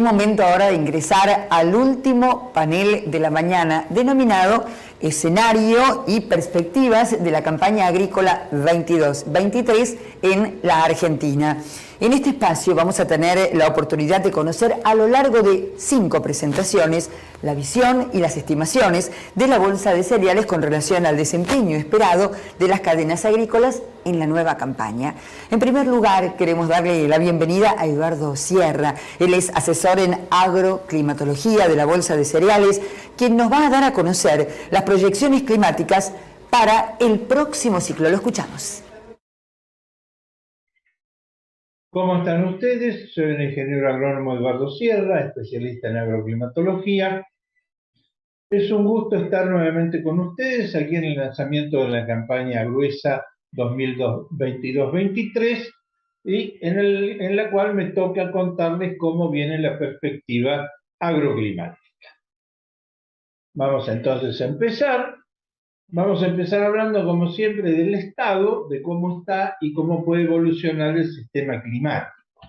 momento ahora de ingresar al último panel de la mañana, denominado Escenario y Perspectivas de la Campaña Agrícola 22-23 en la Argentina. En este espacio vamos a tener la oportunidad de conocer a lo largo de 5 presentaciones la visión y las estimaciones de la Bolsa de Cereales con relación al desempeño esperado de las cadenas agrícolas en la nueva campaña. En primer lugar, queremos darle la bienvenida a Eduardo Sierra. Él es asesor en agroclimatología de la Bolsa de Cereales, quien nos va a dar a conocer las proyecciones climáticas para el próximo ciclo. Lo escuchamos. ¿Cómo están ustedes? Soy el ingeniero agrónomo Eduardo Sierra, especialista en agroclimatología. Es un gusto estar nuevamente con ustedes aquí en el lanzamiento de la campaña gruesa 2022-23 y en la cual me toca contarles cómo viene la perspectiva agroclimática. Vamos entonces a empezar. Vamos a empezar hablando, como siempre, del estado, de cómo está y cómo puede evolucionar el sistema climático.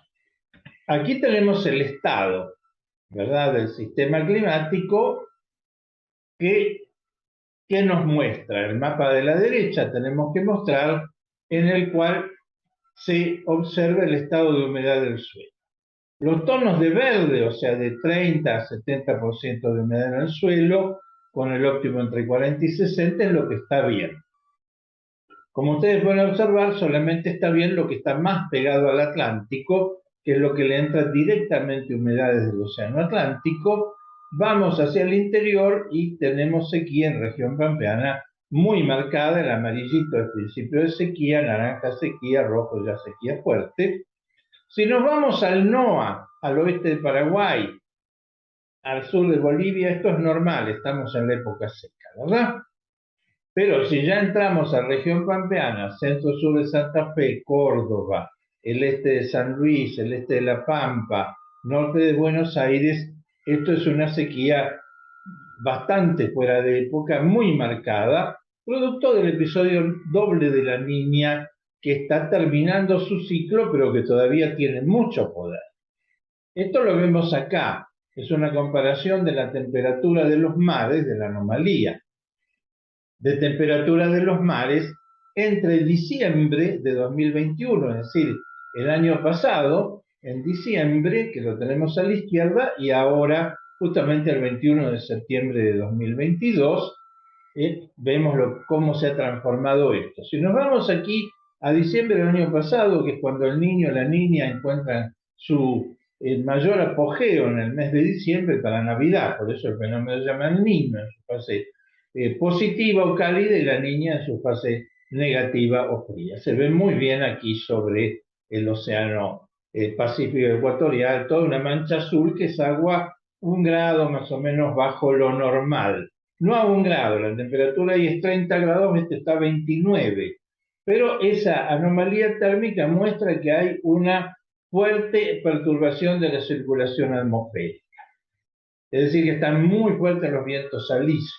Aquí tenemos el estado, ¿verdad?, del sistema climático que nos muestra. El mapa de la derecha tenemos que mostrar, en el cual se observa el estado de humedad del suelo. Los tonos de verde, o sea, de 30 a 70% de humedad en el suelo, con el óptimo entre 40 y 60, es lo que está bien. Como ustedes pueden observar, solamente está bien lo que está más pegado al Atlántico, que es lo que le entra directamente humedades del Océano Atlántico. Vamos hacia el interior y tenemos sequía en región pampeana muy marcada. El amarillito es principio de sequía, naranja sequía, rojo ya sequía fuerte. Si nos vamos al NOA, al oeste de Paraguay, al sur de Bolivia, esto es normal, estamos en la época seca, ¿verdad? Pero si ya entramos a la región pampeana, centro-sur de Santa Fe, Córdoba, el este de San Luis, el este de La Pampa, norte de Buenos Aires, esto es una sequía bastante fuera de época, muy marcada, producto del episodio doble de la Niña, que está terminando su ciclo, pero que todavía tiene mucho poder. Esto lo vemos acá, es una comparación de la temperatura de los mares, de la anomalía de temperatura de los mares entre diciembre de 2021, es decir, el año pasado, en diciembre, que lo tenemos a la izquierda, y ahora, justamente el 21 de septiembre de 2022, vemos cómo se ha transformado esto. Si nos vamos aquí a diciembre del año pasado, que es cuando el niño o la niña encuentran su mayor apogeo en el mes de diciembre para Navidad, por eso el fenómeno se llama el niño en su fase positiva o cálida y la niña en su fase negativa o fría. Se ve muy bien aquí sobre el océano Pacífico ecuatorial, toda una mancha azul que es agua 1 grado más o menos bajo lo normal. No a 1 grado, la temperatura ahí es 30 grados, este está a 29. Pero esa anomalía térmica muestra que hay una fuerte perturbación de la circulación atmosférica. Es decir, que están muy fuertes los vientos alisios.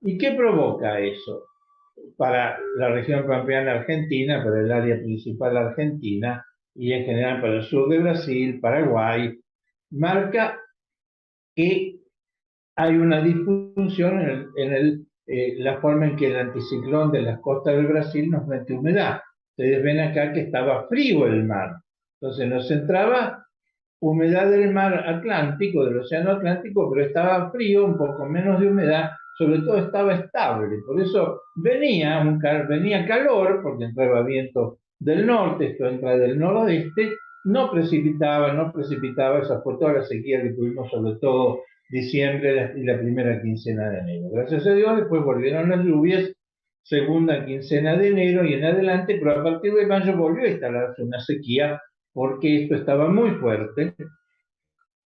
¿Y qué provoca eso? Para la región pampeana argentina, para el área principal argentina y en general para el sur de Brasil, Paraguay, marca que hay una disfunción en la forma en que el anticiclón de las costas del Brasil nos mete humedad. Ustedes ven acá que estaba frío el mar. Entonces nos entraba humedad del mar Atlántico, del océano Atlántico, pero estaba frío, un poco menos de humedad, sobre todo estaba estable. Por eso venía calor, porque entraba viento del norte, esto entra del noroeste, no precipitaba, esa fue toda la sequía que tuvimos, sobre todo diciembre y la primera quincena de enero. Gracias a Dios, después volvieron las lluvias, segunda quincena de enero y en adelante, pero a partir de mayo volvió a instalarse una sequía porque esto estaba muy fuerte.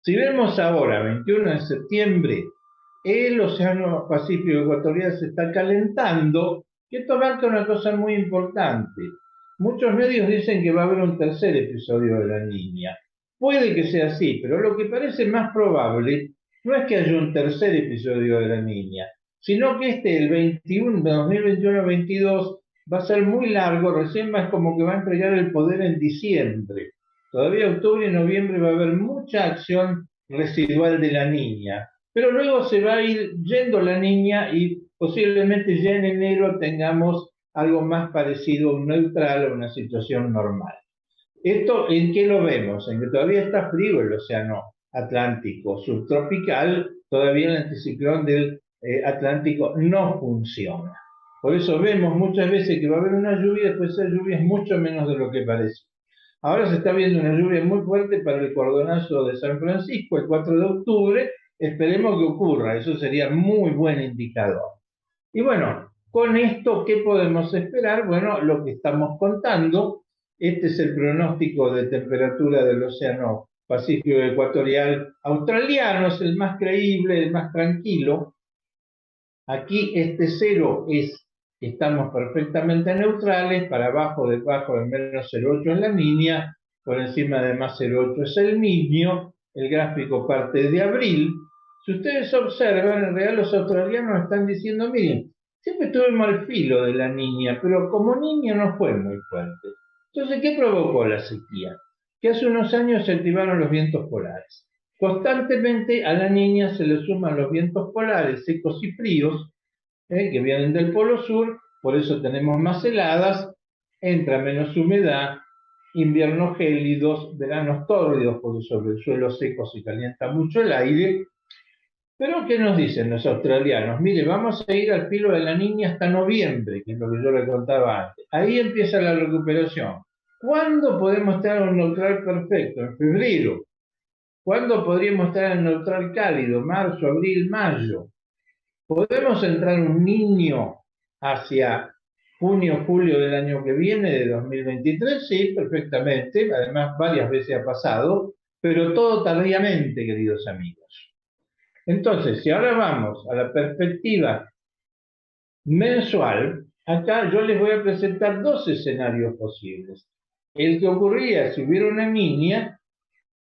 Si vemos ahora, 21 de septiembre, el océano Pacífico ecuatorial se está calentando, que esto marca una cosa muy importante. Muchos medios dicen que va a haber un tercer episodio de la Niña. Puede que sea así, pero lo que parece más probable no es que haya un tercer episodio de la Niña, sino que el 2021-22, va a ser muy largo, recién más como que va a entregar el poder en diciembre. Todavía octubre y noviembre va a haber mucha acción residual de la Niña. Pero luego se va a ir yendo la Niña y posiblemente ya en enero tengamos algo más parecido a un neutral o una situación normal. ¿Esto en qué lo vemos? En que todavía está frío el océano Atlántico subtropical, todavía el anticiclón del Atlántico no funciona. Por eso vemos muchas veces que va a haber una lluvia y después esa lluvia es mucho menos de lo que parece. Ahora se está viendo una lluvia muy fuerte para el cordonazo de San Francisco el 4 de octubre. Esperemos que ocurra, eso sería muy buen indicador. Y bueno, con esto, ¿qué podemos esperar? Bueno, lo que estamos contando, este es el pronóstico de temperatura del Océano Pacífico Ecuatorial australiano, es el más creíble, el más tranquilo. Aquí este cero es, estamos perfectamente neutrales, para abajo, debajo de menos 0,8 es la Niña, por encima de más 0,8 es el Niño, el gráfico parte de abril. Si ustedes observan, en realidad los australianos están diciendo, miren, siempre estuvimos al filo de la Niña, pero como Niña no fue muy fuerte. Entonces, ¿qué provocó la sequía? Que hace unos años se activaron los vientos polares. Constantemente a la Niña se le suman los vientos polares secos y fríos, que vienen del polo sur, por eso tenemos más heladas, entra menos humedad, inviernos gélidos, veranos tórridos, porque sobre el suelo seco se calienta mucho el aire. Pero ¿qué nos dicen los australianos? Mire, vamos a ir al filo de la Niña hasta noviembre, que es lo que yo le contaba antes. Ahí empieza la recuperación. ¿Cuándo podemos estar en un neutral perfecto? En febrero. ¿Cuándo podríamos estar en neutral cálido? Marzo, abril, mayo. ¿Podemos entrar un Niño hacia junio, julio del año que viene, de 2023? Sí, perfectamente. Además, varias veces ha pasado, pero todo tardíamente, queridos amigos. Entonces, si ahora vamos a la perspectiva mensual, acá yo les voy a presentar dos escenarios posibles. El que ocurría si hubiera una Niña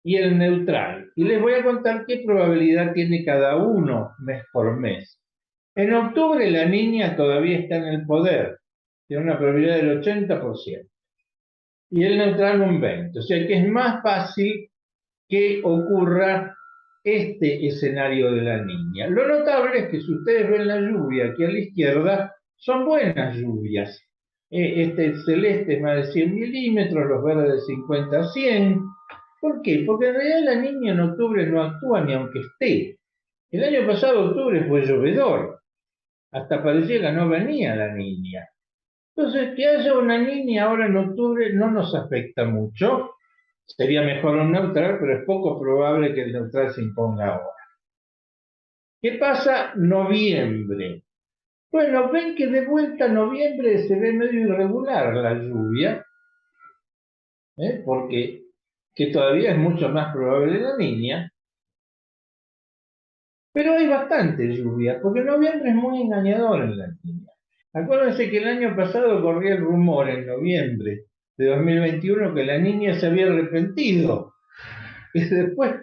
y el neutral. Y les voy a contar qué probabilidad tiene cada uno mes por mes. En octubre la Niña todavía está en el poder, tiene una probabilidad del 80%, y el neutral un 20%. O sea que es más fácil que ocurra este escenario de la Niña. Lo notable es que si ustedes ven la lluvia aquí a la izquierda, son buenas lluvias. Este celeste es más de 100 milímetros, los verdes de 50 a 100. ¿Por qué? Porque en realidad la Niña en octubre no actúa ni aunque esté. El año pasado octubre fue llovedor, hasta parecía que no venía la Niña. Entonces, que haya una Niña ahora en octubre no nos afecta mucho. Sería mejor un neutral, pero es poco probable que el neutral se imponga ahora. ¿Qué pasa noviembre? Bueno, ven que de vuelta a noviembre se ve medio irregular la lluvia, porque que todavía es mucho más probable la Niña, pero hay bastante lluvia, porque noviembre es muy engañador en la Niña. Acuérdense que el año pasado corría el rumor en noviembre de 2021 que la Niña se había arrepentido. Y después,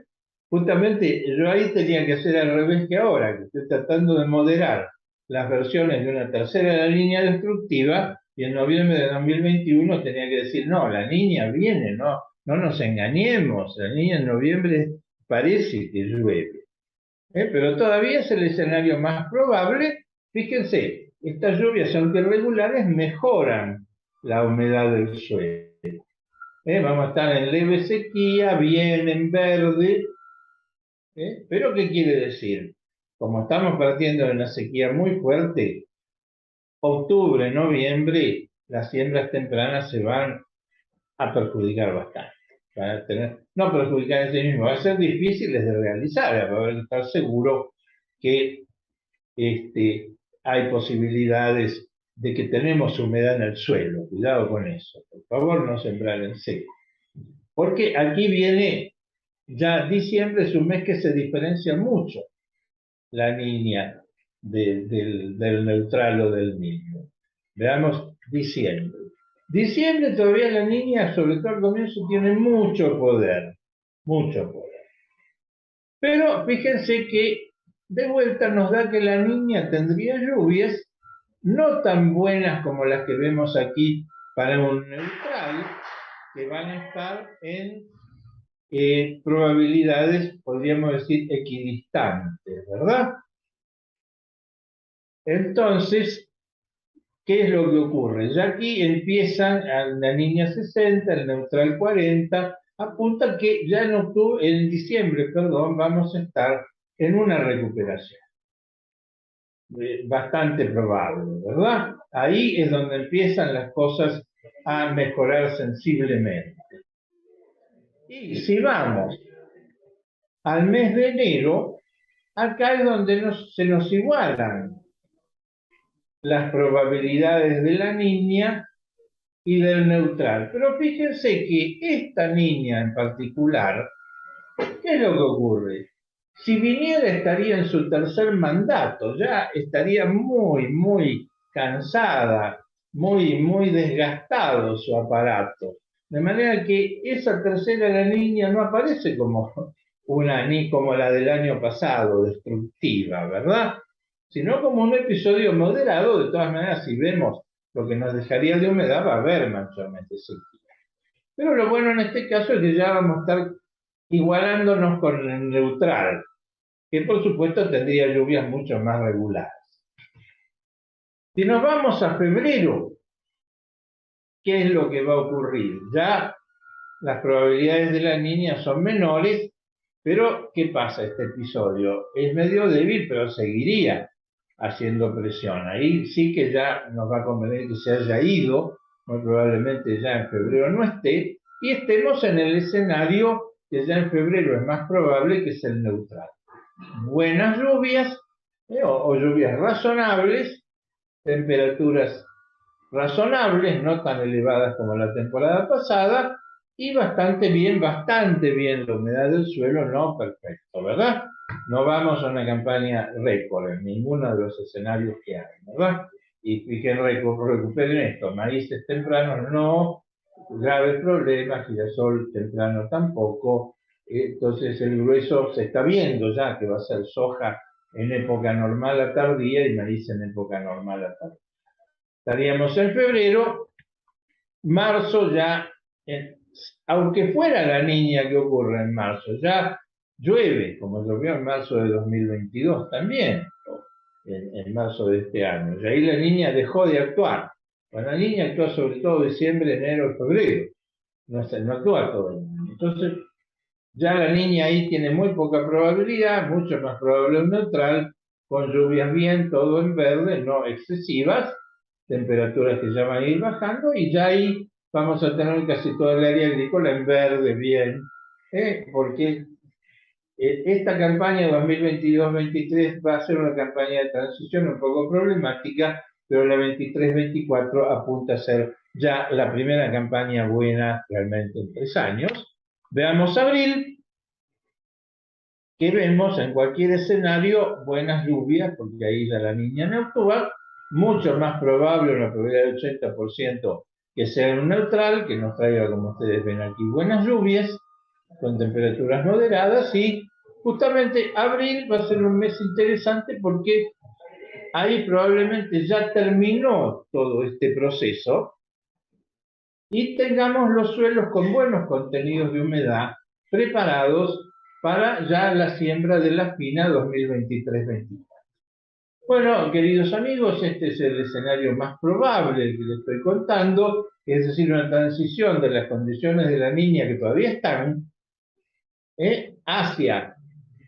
justamente, yo ahí tenía que hacer al revés que ahora, que estoy tratando de moderar las versiones de una tercera línea destructiva, y en noviembre de 2021 tenía que decir, no, la Niña viene, no nos engañemos, la Niña en noviembre parece que llueve. Pero todavía es el escenario más probable. Fíjense, estas lluvias, aunque irregulares, mejoran la humedad del suelo. Vamos a estar en leve sequía, bien en verde. Pero ¿qué quiere decir? Como estamos partiendo de una sequía muy fuerte, octubre, noviembre, las siembras tempranas se van a perjudicar bastante. Van a tener, no perjudicar en sí mismo, va a ser difíciles de realizar, va a haber que estar seguro que hay posibilidades de que tenemos humedad en el suelo. Cuidado con eso. Por favor, no sembrar en seco. Porque aquí viene, ya diciembre es un mes que se diferencia mucho la Niña del neutral o del Niño. Veamos diciembre. Diciembre todavía la Niña, sobre todo al comienzo, tiene mucho poder. Mucho poder. Pero fíjense que de vuelta nos da que la Niña tendría lluvias no tan buenas como las que vemos aquí para un neutral, que van a estar en probabilidades, podríamos decir, equidistantes, ¿verdad? Entonces, ¿qué es lo que ocurre? Ya aquí empiezan a la niña 60, el neutral 40, apunta que ya en diciembre, perdón, vamos a estar en una recuperación. Bastante probable, ¿verdad? Ahí es donde empiezan las cosas a mejorar sensiblemente. Y si vamos al mes de enero, acá es donde se nos igualan las probabilidades de la niña y del neutral. Pero fíjense que esta niña en particular, ¿qué es lo que ocurre? Si viniera estaría en su tercer mandato, ya estaría muy cansada, muy desgastado su aparato. De manera que esa tercera la niña no aparece como como la del año pasado, destructiva, ¿verdad? Sino como un episodio moderado. De todas maneras, si vemos lo que nos dejaría de humedad, va a haber mayormente sequía. Pero lo bueno en este caso es que ya vamos a estar igualándonos con el neutral, que por supuesto tendría lluvias mucho más regulares. Si nos vamos a febrero, ¿qué es lo que va a ocurrir? Ya las probabilidades de la niña son menores, pero ¿qué pasa este episodio? Es medio débil, pero seguiría haciendo presión. Ahí sí que ya nos va a convenir que se haya ido, muy probablemente ya en febrero no esté, y estemos en el escenario que ya en febrero es más probable, que es el neutral. Buenas lluvias, o lluvias razonables, temperaturas razonables, no tan elevadas como la temporada pasada, y bastante bien la humedad del suelo, no perfecto, ¿verdad? No vamos a una campaña récord en ninguno de los escenarios que hay, ¿verdad? Y que recuperen esto, maíces tempranos no, graves problemas, girasol temprano tampoco. Entonces el grueso se está viendo ya que va a ser soja en época normal a tardía y maíz en época normal a tardía. Estaríamos en febrero, marzo ya, aunque fuera la niña que ocurre en marzo, ya llueve, como llovió en marzo de 2022 también, en marzo de este año. Y ahí la niña dejó de actuar. Bueno, la niña actúa sobre todo diciembre, enero y febrero. No actúa todo el año. Entonces, ya la niña ahí tiene muy poca probabilidad, mucho más probable un neutral, con lluvias bien, todo en verde, no excesivas, temperaturas que ya van a ir bajando, y ya ahí vamos a tener casi toda el área agrícola en verde bien, porque esta campaña 2022-23 va a ser una campaña de transición un poco problemática, pero la 23-24 apunta a ser ya la primera campaña buena realmente en 3 años. Veamos abril, que vemos en cualquier escenario buenas lluvias, porque ahí ya la niña no actúa, mucho más probable, una probabilidad del 80%, que sea un neutral, que nos traiga, como ustedes ven aquí, buenas lluvias, con temperaturas moderadas, y justamente abril va a ser un mes interesante porque ahí probablemente ya terminó todo este proceso y tengamos los suelos con buenos contenidos de humedad preparados para ya la siembra de la fina 2023-24. Bueno, queridos amigos, este es el escenario más probable que les estoy contando, es decir, una transición de las condiciones de la niña que todavía están hacia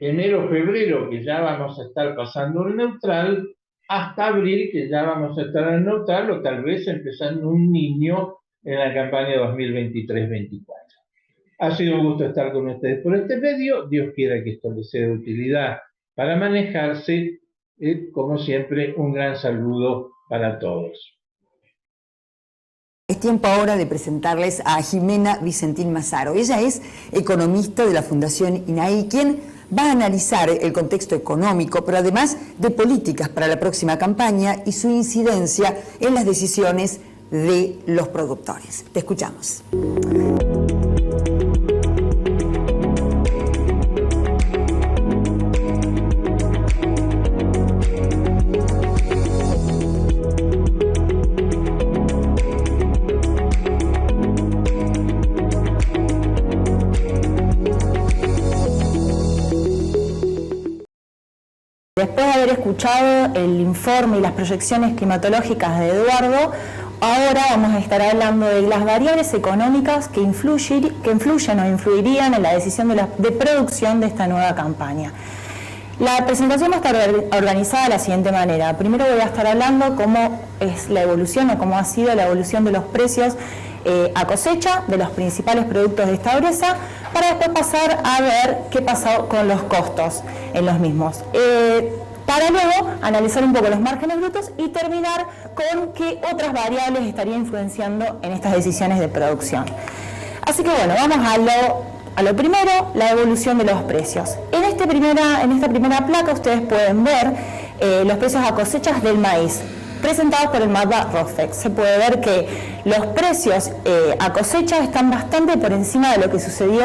enero-febrero, que ya vamos a estar pasando el neutral, hasta abril, que ya vamos a estar en neutral, o tal vez empezando un niño en la campaña 2023-24. Ha sido un gusto estar con ustedes por este medio. Dios quiera que esto les sea de utilidad para manejarse. Como siempre, un gran saludo para todos. Es tiempo ahora de presentarles a Jimena Vicentín Massaro. Ella es economista de la Fundación INAI, quien va a analizar el contexto económico, pero además de políticas para la próxima campaña y su incidencia en las decisiones de los productores. Te escuchamos. Después de haber escuchado el informe y las proyecciones climatológicas de Eduardo, ahora vamos a estar hablando de las variables económicas que influyen o influirían en la decisión de producción de esta nueva campaña. La presentación va a estar organizada de la siguiente manera. Primero voy a estar hablando cómo es la evolución o cómo ha sido la evolución de los precios a cosecha de los principales productos de esta breza, para después pasar a ver qué pasa con los costos en los mismos. Para luego analizar un poco los márgenes brutos y terminar con qué otras variables estarían influenciando en estas decisiones de producción. Así que bueno, vamos a lo primero, la evolución de los precios. En esta primera placa ustedes pueden ver los precios a cosechas del maíz, presentados por el mapa ROFEX. Se puede ver que los precios a cosecha están bastante por encima de lo que sucedió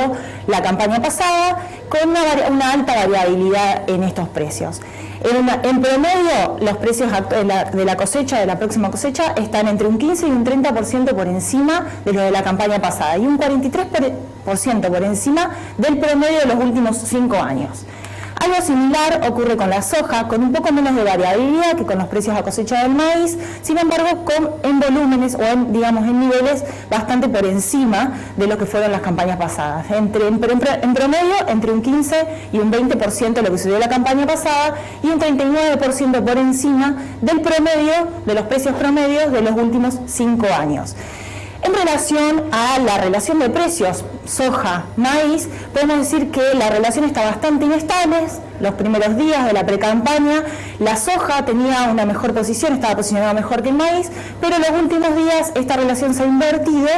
la campaña pasada, con una alta variabilidad en estos precios. En promedio, los precios de la cosecha, de la próxima cosecha, están entre un 15 y un 30% por encima de lo de la campaña pasada y un 43% por encima del promedio de los últimos 5 años. Algo similar ocurre con la soja, con un poco menos de variabilidad que con los precios a cosecha del maíz, sin embargo en volúmenes o en niveles bastante por encima de lo que fueron las campañas pasadas. En promedio, entre un 15 y un 20% de lo que sucedió la campaña pasada y un 39% por encima del promedio, de los precios promedios de los últimos 5 años. En relación a la relación de precios soja-maíz, podemos decir que la relación está bastante inestable. Los primeros días de la precampaña, la soja tenía una mejor posición, estaba posicionada mejor que el maíz, pero en los últimos días esta relación se ha invertido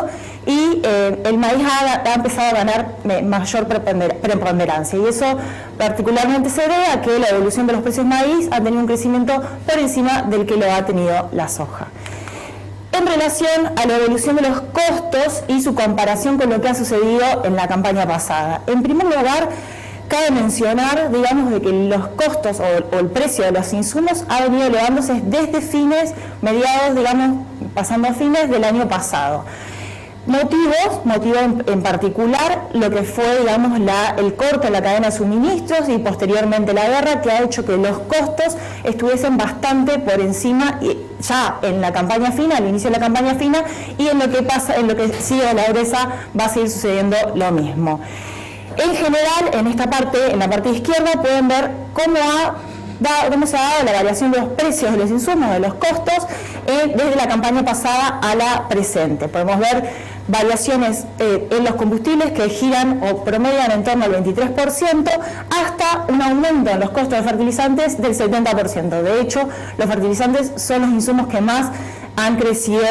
y el maíz ha empezado a ganar mayor preponderancia. Y eso particularmente se debe a que la evolución de los precios maíz ha tenido un crecimiento por encima del que lo ha tenido la soja. En relación a la evolución de los costos y su comparación con lo que ha sucedido en la campaña pasada. En primer lugar, cabe mencionar, digamos, de que los costos o el precio de los insumos ha venido elevándose desde mediados, digamos, pasando a fines del año pasado. Motivo en particular lo que fue, digamos, el corte en la cadena de suministros y posteriormente la guerra, que ha hecho que los costos estuviesen bastante por encima ya en la campaña fina, al inicio de la campaña fina, y en lo que sigue la breza va a seguir sucediendo lo mismo. En general, en la parte izquierda pueden ver cómo se ha dado la variación de los precios de los insumos, de los costos, desde la campaña pasada a la presente. Podemos ver variaciones en los combustibles que giran o promedian en torno al 23%, hasta un aumento en los costos de fertilizantes del 70%. De hecho, los fertilizantes son los insumos que más han crecido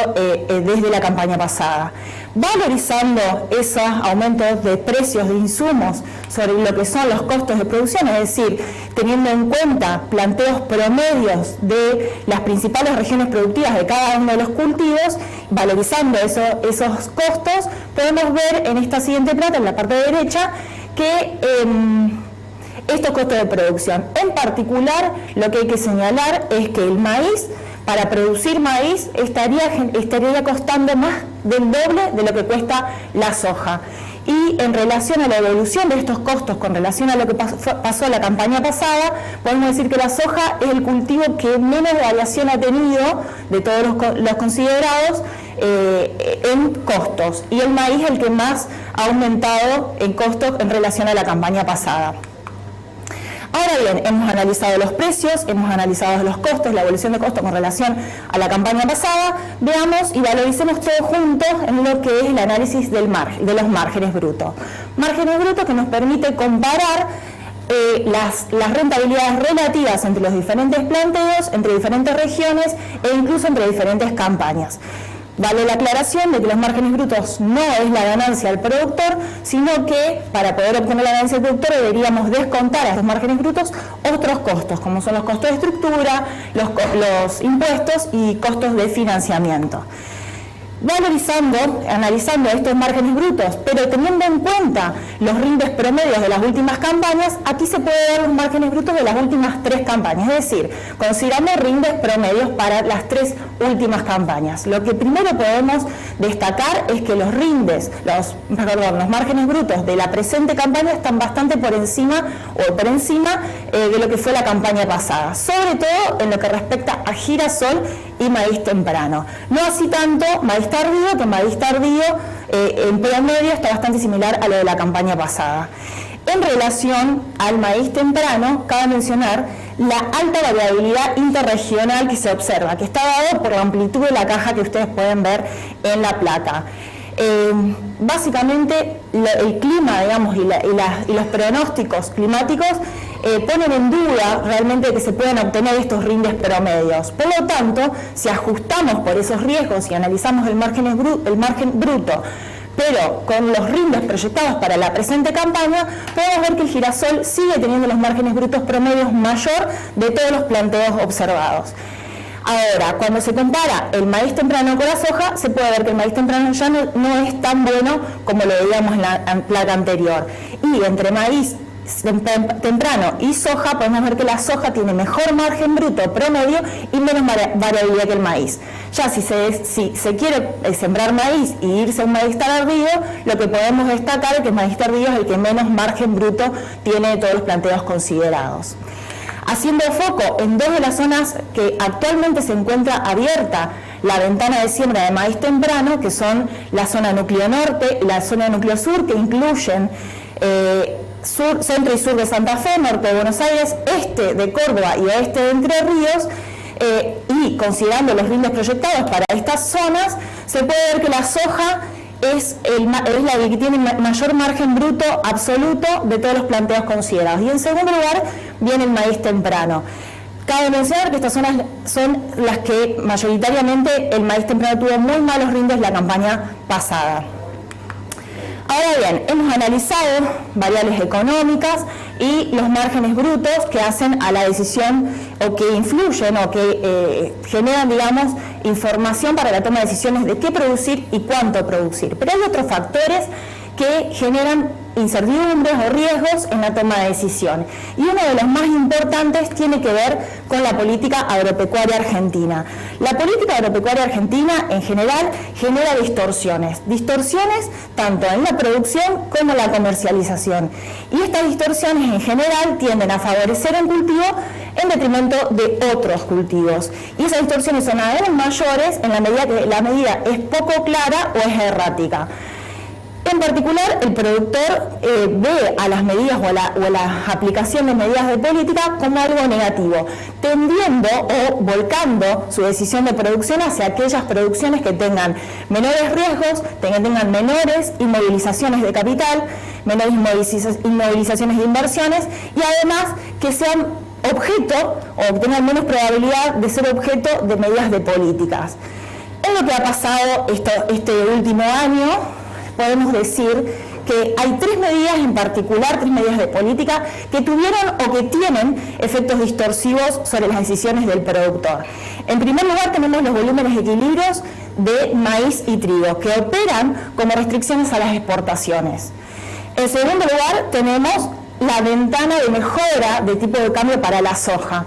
desde la campaña pasada. Valorizando esos aumentos de precios de insumos sobre lo que son los costos de producción, es decir, teniendo en cuenta planteos promedios de las principales regiones productivas de cada uno de los cultivos, valorizando esos costos, podemos ver en esta siguiente plata, en la parte derecha, que estos costos de producción. En particular, lo que hay que señalar es que el maíz, para producir maíz, estaría costando más del doble de lo que cuesta la soja. Y en relación a la evolución de estos costos, con relación a lo que pasó la campaña pasada, podemos decir que la soja es el cultivo que menos variación ha tenido de todos los considerados en costos, y el maíz es el que más ha aumentado en costos en relación a la campaña pasada. Ahora bien, hemos analizado los precios, hemos analizado los costos, la evolución de costos con relación a la campaña pasada. Veamos y valoricemos todos juntos en lo que es el análisis de los márgenes brutos. Márgenes brutos que nos permite comparar las rentabilidades relativas entre los diferentes planteos, entre diferentes regiones e incluso entre diferentes campañas. Vale la aclaración de que los márgenes brutos no es la ganancia del productor, sino que para poder obtener la ganancia del productor deberíamos descontar a esos márgenes brutos otros costos, como son los costos de estructura, los impuestos y costos de financiamiento. analizando estos márgenes brutos, pero teniendo en cuenta los rindes promedios de las últimas campañas, aquí se puede ver los márgenes brutos de las últimas 3 campañas, es decir, consideramos rindes promedios para las 3 últimas campañas. Lo que primero podemos destacar es que los márgenes brutos de la presente campaña están bastante por encima de lo que fue la campaña pasada, sobre todo en lo que respecta a girasol y maíz temprano. No así tanto maíz tardío, que maíz tardío en promedio está bastante similar a lo de la campaña pasada. En relación al maíz temprano, cabe mencionar la alta variabilidad interregional que se observa, que está dado por la amplitud de la caja que ustedes pueden ver en la placa. Básicamente el clima, digamos, y los pronósticos climáticos ponen en duda realmente que se puedan obtener estos rindes promedios. Por lo tanto, si ajustamos por esos riesgos y analizamos el margen bruto, pero con los rindes proyectados para la presente campaña, podemos ver que el girasol sigue teniendo los márgenes brutos promedios mayor de todos los planteos observados. Ahora, cuando se compara el maíz temprano con la soja, se puede ver que el maíz temprano ya no es tan bueno como lo veíamos en la placa anterior. Y entre maíz temprano y soja, podemos ver que la soja tiene mejor margen bruto promedio y menos variabilidad que el maíz. Ya si se quiere sembrar maíz y irse a un maíz tardío, lo que podemos destacar es que el maíz tardío es el que menos margen bruto tiene de todos los planteos considerados. Haciendo foco en 2 de las zonas que actualmente se encuentra abierta la ventana de siembra de maíz temprano, que son la zona núcleo norte y la zona núcleo sur, que incluyen centro y sur de Santa Fe, norte de Buenos Aires, este de Córdoba y oeste de Entre Ríos, y considerando los rindes proyectados para estas zonas, se puede ver que la soja es la que tiene mayor margen bruto absoluto de todos los planteos considerados. Y en segundo lugar viene el maíz temprano. Cabe mencionar que estas zonas son las que mayoritariamente el maíz temprano tuvo muy malos rindes la campaña pasada. Ahora bien, hemos analizado variables económicas y los márgenes brutos que hacen a la decisión o que influyen o que generan, digamos, información para la toma de decisiones de qué producir y cuánto producir. Pero hay otros factores que generan incertidumbres o riesgos en la toma de decisión. Y uno de los más importantes tiene que ver con la política agropecuaria argentina. La política agropecuaria argentina en general genera distorsiones tanto en la producción como en la comercialización. Y estas distorsiones en general tienden a favorecer un cultivo en detrimento de otros cultivos. Y esas distorsiones son aún mayores en la medida que la medida es poco clara o es errática. En particular, el productor ve a las medidas o a la aplicación de medidas de política como algo negativo, tendiendo o volcando su decisión de producción hacia aquellas producciones que tengan menores riesgos, tengan menores inmovilizaciones de capital, menores inmovilizaciones de inversiones y además que sean objeto o tengan menos probabilidad de ser objeto de medidas de políticas. En lo que ha pasado este último año, podemos decir que hay 3 medidas en particular, 3 medidas de política que tuvieron o que tienen efectos distorsivos sobre las decisiones del productor. En primer lugar tenemos los volúmenes de equilibrios de maíz y trigo que operan como restricciones a las exportaciones. En segundo lugar tenemos la ventana de mejora de tipo de cambio para la soja.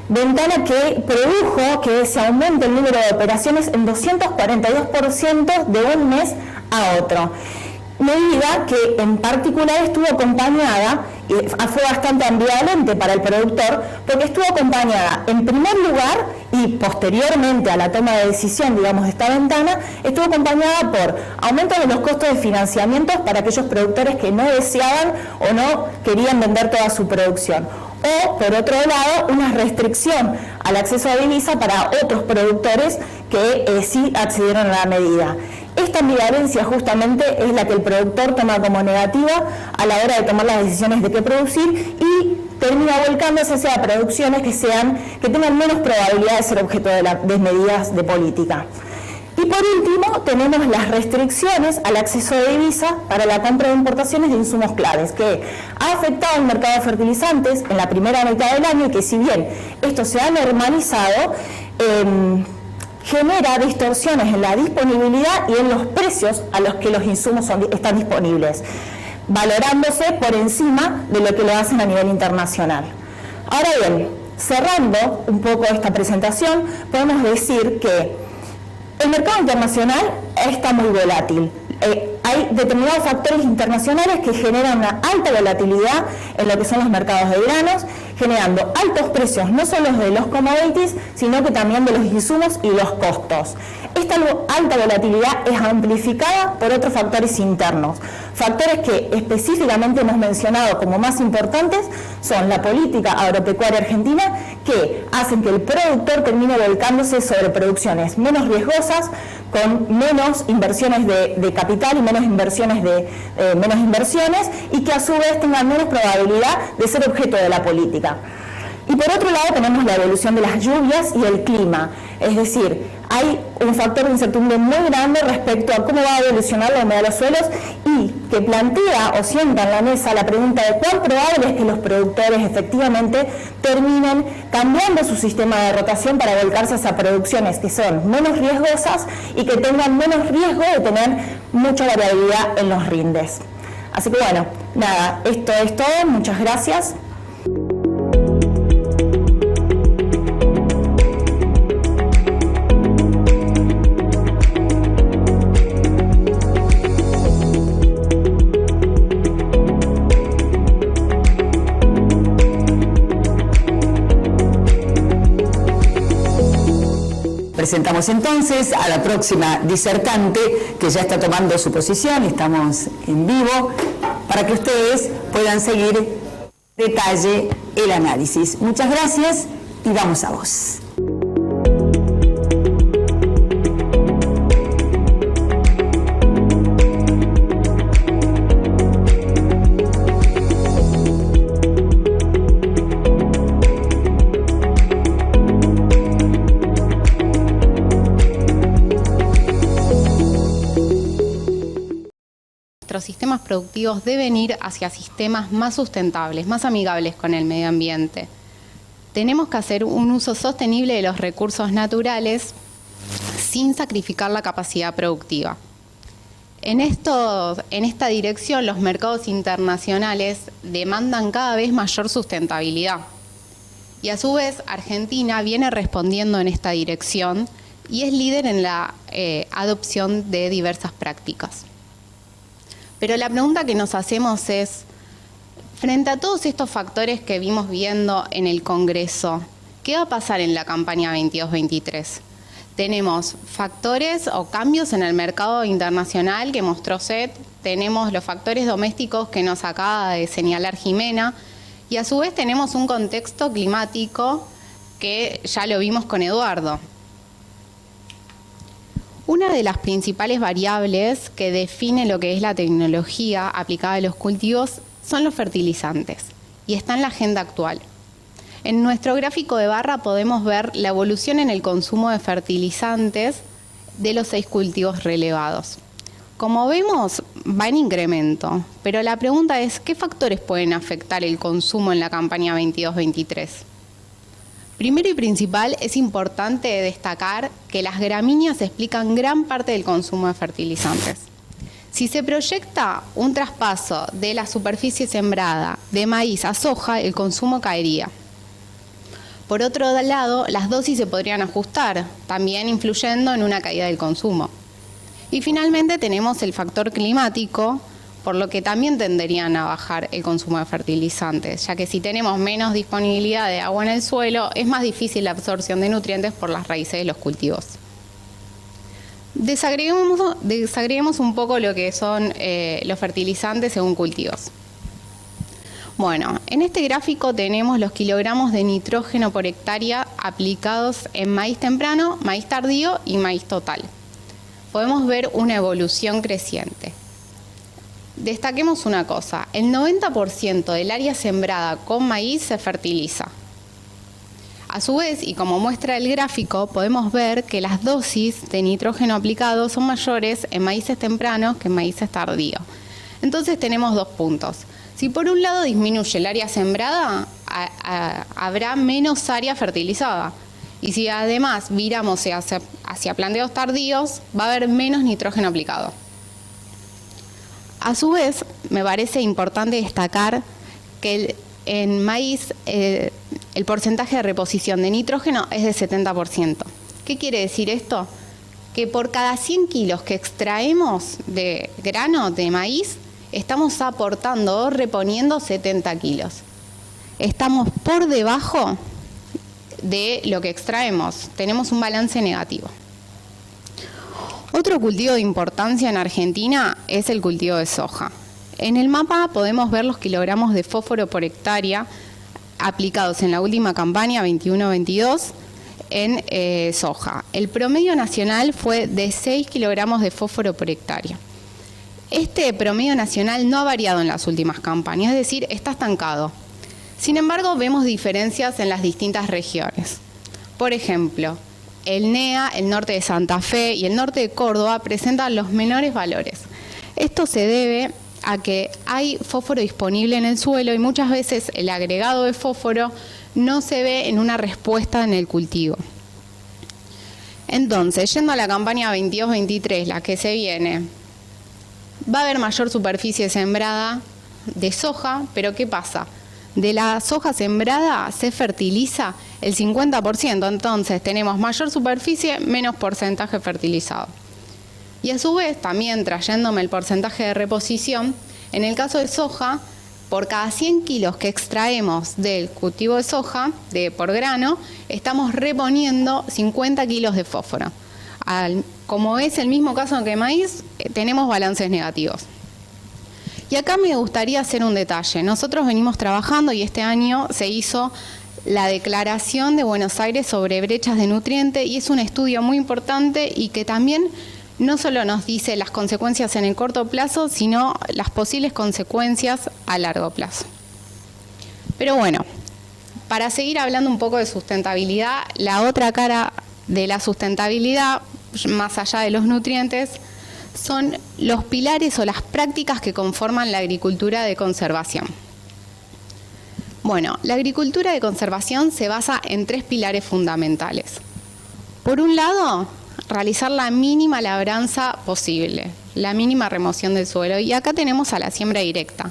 Ventana que produjo que se aumente el número de operaciones en 242% de un mes a otro. Medida que en particular estuvo acompañada, y fue bastante ambivalente para el productor, porque estuvo acompañada en primer lugar y posteriormente a la toma de decisión, digamos, de esta ventana, estuvo acompañada por aumentos de los costos de financiamiento para aquellos productores que no deseaban o no querían vender toda su producción. O, por otro lado, una restricción al acceso a divisa para otros productores que sí accedieron a la medida. Esta ambivalencia justamente es la que el productor toma como negativa a la hora de tomar las decisiones de qué producir y termina volcándose hacia producciones que tengan menos probabilidad de ser objeto de medidas de política. Y por último, tenemos las restricciones al acceso de divisa para la compra de importaciones de insumos claves, que ha afectado el mercado de fertilizantes en la primera mitad del año y que si bien esto se ha normalizado, genera distorsiones en la disponibilidad y en los precios a los que los insumos están disponibles, valorándose por encima de lo que lo hacen a nivel internacional. Ahora bien, cerrando un poco esta presentación, podemos decir que el mercado internacional está muy volátil. Hay determinados factores internacionales que generan una alta volatilidad en lo que son los mercados de granos, generando altos precios no solo de los commodities, sino que también de los insumos y los costos. Esta alta volatilidad es amplificada por otros factores internos. Factores que específicamente hemos mencionado como más importantes son la política agropecuaria argentina, que hacen que el productor termine volcándose sobre producciones menos riesgosas, con menos inversiones de capital y menos inversiones y que a su vez tengan menos probabilidad de ser objeto de la política. Y por otro lado tenemos la evolución de las lluvias y el clima, es decir, hay un factor de incertidumbre muy grande respecto a cómo va a evolucionar la humedad de los suelos y que plantea o sienta en la mesa la pregunta de cuán probable es que los productores efectivamente terminen cambiando su sistema de rotación para volcarse hacia producciones que son menos riesgosas y que tengan menos riesgo de tener mucha variabilidad en los rindes. Así que bueno, nada, esto es todo, muchas gracias. Presentamos entonces a la próxima disertante que ya está tomando su posición, estamos en vivo, para que ustedes puedan seguir detalle el análisis. Muchas gracias y vamos a vos. Nuestros sistemas productivos deben ir hacia sistemas más sustentables, más amigables con el medio ambiente. Tenemos que hacer un uso sostenible de los recursos naturales sin sacrificar la capacidad productiva. En esta dirección, los mercados internacionales demandan cada vez mayor sustentabilidad. Y a su vez, Argentina viene respondiendo en esta dirección y es líder en la adopción de diversas prácticas. Pero la pregunta que nos hacemos es, frente a todos estos factores que vimos viendo en el Congreso, ¿qué va a pasar en la campaña 22-23? Tenemos factores o cambios en el mercado internacional que mostró SET, tenemos los factores domésticos que nos acaba de señalar Jimena, y a su vez tenemos un contexto climático que ya lo vimos con Eduardo. Una de las principales variables que define lo que es la tecnología aplicada a los cultivos son los fertilizantes, y está en la agenda actual. En nuestro gráfico de barra podemos ver la evolución en el consumo de fertilizantes de los 6 cultivos relevados. Como vemos, va en incremento, pero la pregunta es, ¿qué factores pueden afectar el consumo en la campaña 22-23? Primero y principal, es importante destacar que las gramíneas explican gran parte del consumo de fertilizantes. Si se proyecta un traspaso de la superficie sembrada de maíz a soja, el consumo caería. Por otro lado, las dosis se podrían ajustar, también influyendo en una caída del consumo. Y finalmente tenemos el factor climático, por lo que también tenderían a bajar el consumo de fertilizantes, ya que si tenemos menos disponibilidad de agua en el suelo, es más difícil la absorción de nutrientes por las raíces de los cultivos. Desagreguemos un poco lo que son los fertilizantes según cultivos. Bueno, en este gráfico tenemos los kilogramos de nitrógeno por hectárea aplicados en maíz temprano, maíz tardío y maíz total. Podemos ver una evolución creciente. Destaquemos una cosa, el 90% del área sembrada con maíz se fertiliza. A su vez, y como muestra el gráfico, podemos ver que las dosis de nitrógeno aplicado son mayores en maíces tempranos que en maíces tardíos. Entonces tenemos 2 puntos. Si por un lado disminuye el área sembrada, habrá menos área fertilizada. Y si además viramos hacia planteos tardíos, va a haber menos nitrógeno aplicado. A su vez, me parece importante destacar que en maíz el porcentaje de reposición de nitrógeno es de 70%. ¿Qué quiere decir esto? Que por cada 100 kilos que extraemos de grano de maíz, estamos aportando o reponiendo 70 kilos. Estamos por debajo de lo que extraemos, tenemos un balance negativo. Otro cultivo de importancia en Argentina es el cultivo de soja. En el mapa podemos ver los kilogramos de fósforo por hectárea aplicados en la última campaña 21-22 en soja. El promedio nacional fue de 6 kilogramos de fósforo por hectárea. Este promedio nacional no ha variado en las últimas campañas, es decir, está estancado. Sin embargo, vemos diferencias en las distintas regiones. Por ejemplo, el NEA, el norte de Santa Fe y el norte de Córdoba presentan los menores valores. Esto se debe a que hay fósforo disponible en el suelo y muchas veces el agregado de fósforo no se ve en una respuesta en el cultivo. Entonces, yendo a la campaña 22-23, la que se viene, va a haber mayor superficie sembrada de soja, pero ¿qué pasa? De la soja sembrada se fertiliza el 50%, entonces tenemos mayor superficie, menos porcentaje fertilizado. Y a su vez, también trayéndome el porcentaje de reposición, en el caso de soja, por cada 100 kilos que extraemos del cultivo de soja, por grano, estamos reponiendo 50 kilos de fósforo. Como es el mismo caso que maíz, tenemos balances negativos. Y acá me gustaría hacer un detalle. Nosotros venimos trabajando y este año se hizo la Declaración de Buenos Aires sobre brechas de nutriente y es un estudio muy importante y que también no solo nos dice las consecuencias en el corto plazo, sino las posibles consecuencias a largo plazo. Pero bueno, para seguir hablando un poco de sustentabilidad, la otra cara de la sustentabilidad, más allá de los nutrientes, son los pilares o las prácticas que conforman la agricultura de conservación. Bueno, la agricultura de conservación se basa en 3 pilares fundamentales. Por un lado, realizar la mínima labranza posible, la mínima remoción del suelo. Y acá tenemos a la siembra directa,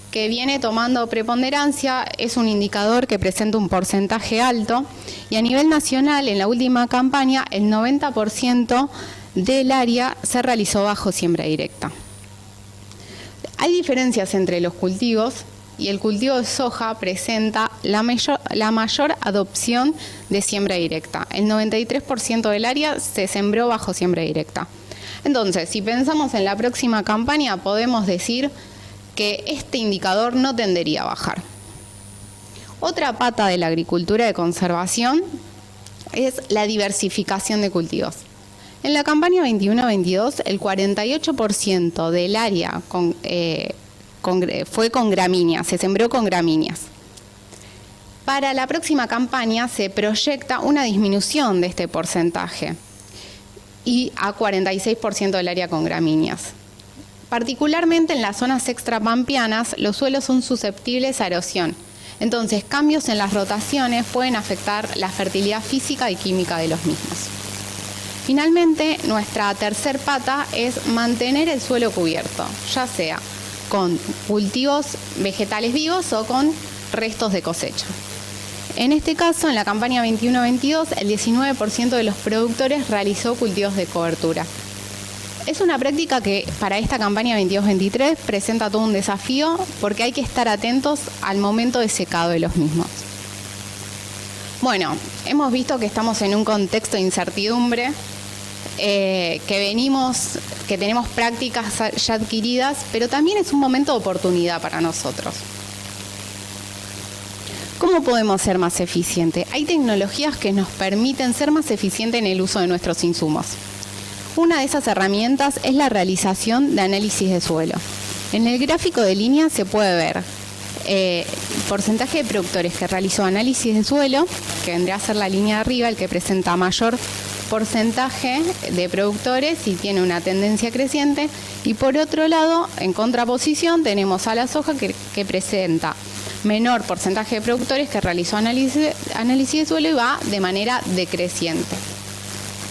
que viene tomando preponderancia, es un indicador que presenta un porcentaje alto y a nivel nacional, en la última campaña, el 90% del área se realizó bajo siembra directa. Hay diferencias entre los cultivos y el cultivo de soja presenta la mayor adopción de siembra directa. El 93% del área se sembró bajo siembra directa. Entonces, si pensamos en la próxima campaña, podemos decir que este indicador no tendería a bajar. Otra pata de la agricultura de conservación es la diversificación de cultivos. En la campaña 21-22, el 48% del área fue con gramíneas, se sembró con gramíneas. Para la próxima campaña se proyecta una disminución de este porcentaje y a 46% del área con gramíneas. Particularmente en las zonas extrapampeanas, los suelos son susceptibles a erosión. Entonces, cambios en las rotaciones pueden afectar la fertilidad física y química de los mismos. Finalmente, nuestra tercer pata es mantener el suelo cubierto, ya sea con cultivos vegetales vivos o con restos de cosecha. En este caso, en la campaña 21-22, el 19% de los productores realizó cultivos de cobertura. Es una práctica que para esta campaña 22-23 presenta todo un desafío porque hay que estar atentos al momento de secado de los mismos. Bueno, hemos visto que estamos en un contexto de incertidumbre, que tenemos prácticas ya adquiridas, pero también es un momento de oportunidad para nosotros. ¿Cómo podemos ser más eficientes? Hay tecnologías que nos permiten ser más eficientes en el uso de nuestros insumos. Una de esas herramientas es la realización de análisis de suelo. En el gráfico de línea se puede ver el porcentaje de productores que realizó análisis de suelo, que vendría a ser la línea de arriba, el que presenta mayor porcentaje de productores y tiene una tendencia creciente. Y por otro lado, en contraposición, tenemos a la soja que presenta menor porcentaje de productores que realizó análisis de suelo y va de manera decreciente.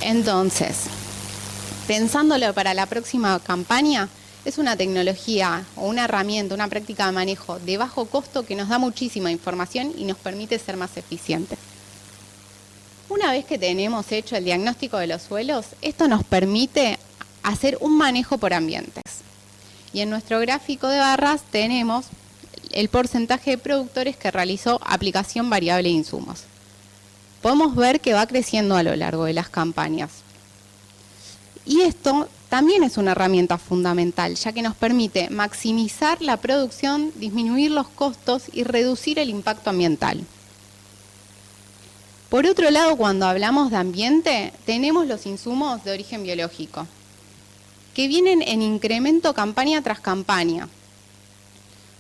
Entonces, pensándolo para la próxima campaña, es una tecnología o una herramienta, una práctica de manejo de bajo costo que nos da muchísima información y nos permite ser más eficientes. Una vez que tenemos hecho el diagnóstico de los suelos, esto nos permite hacer un manejo por ambientes. Y en nuestro gráfico de barras tenemos el porcentaje de productores que realizó aplicación variable de insumos. Podemos ver que va creciendo a lo largo de las campañas. Y esto también es una herramienta fundamental, ya que nos permite maximizar la producción, disminuir los costos y reducir el impacto ambiental. Por otro lado, cuando hablamos de ambiente, tenemos los insumos de origen biológico, que vienen en incremento campaña tras campaña.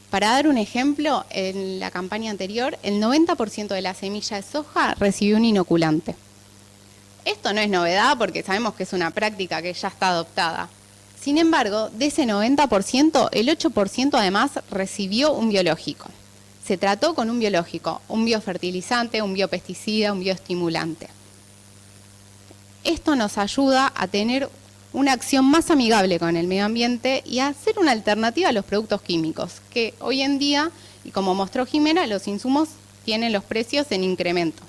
Para dar un ejemplo, en la campaña anterior, el 90% de la semilla de soja recibió un inoculante. Esto no es novedad porque sabemos que es una práctica que ya está adoptada. Sin embargo, de ese 90%, el 8% además recibió un biológico. Se trató con un biológico, un biofertilizante, un biopesticida, un bioestimulante. Esto nos ayuda a tener una acción más amigable con el medio ambiente y a ser una alternativa a los productos químicos, que hoy en día, y como mostró Jimena, los insumos tienen los precios en incremento.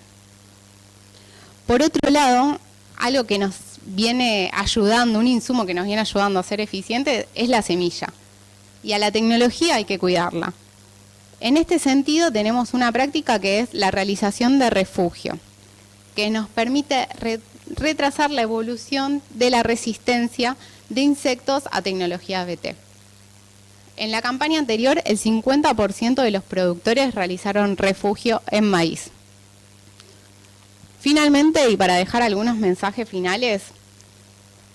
Por otro lado, algo que nos viene ayudando, un insumo que nos viene ayudando a ser eficientes, es la semilla. Y a la tecnología hay que cuidarla. En este sentido tenemos una práctica que es la realización de refugio, que nos permite retrasar la evolución de la resistencia de insectos a tecnologías BT. En la campaña anterior, el 50% de los productores realizaron refugio en maíz. Finalmente, y para dejar algunos mensajes finales,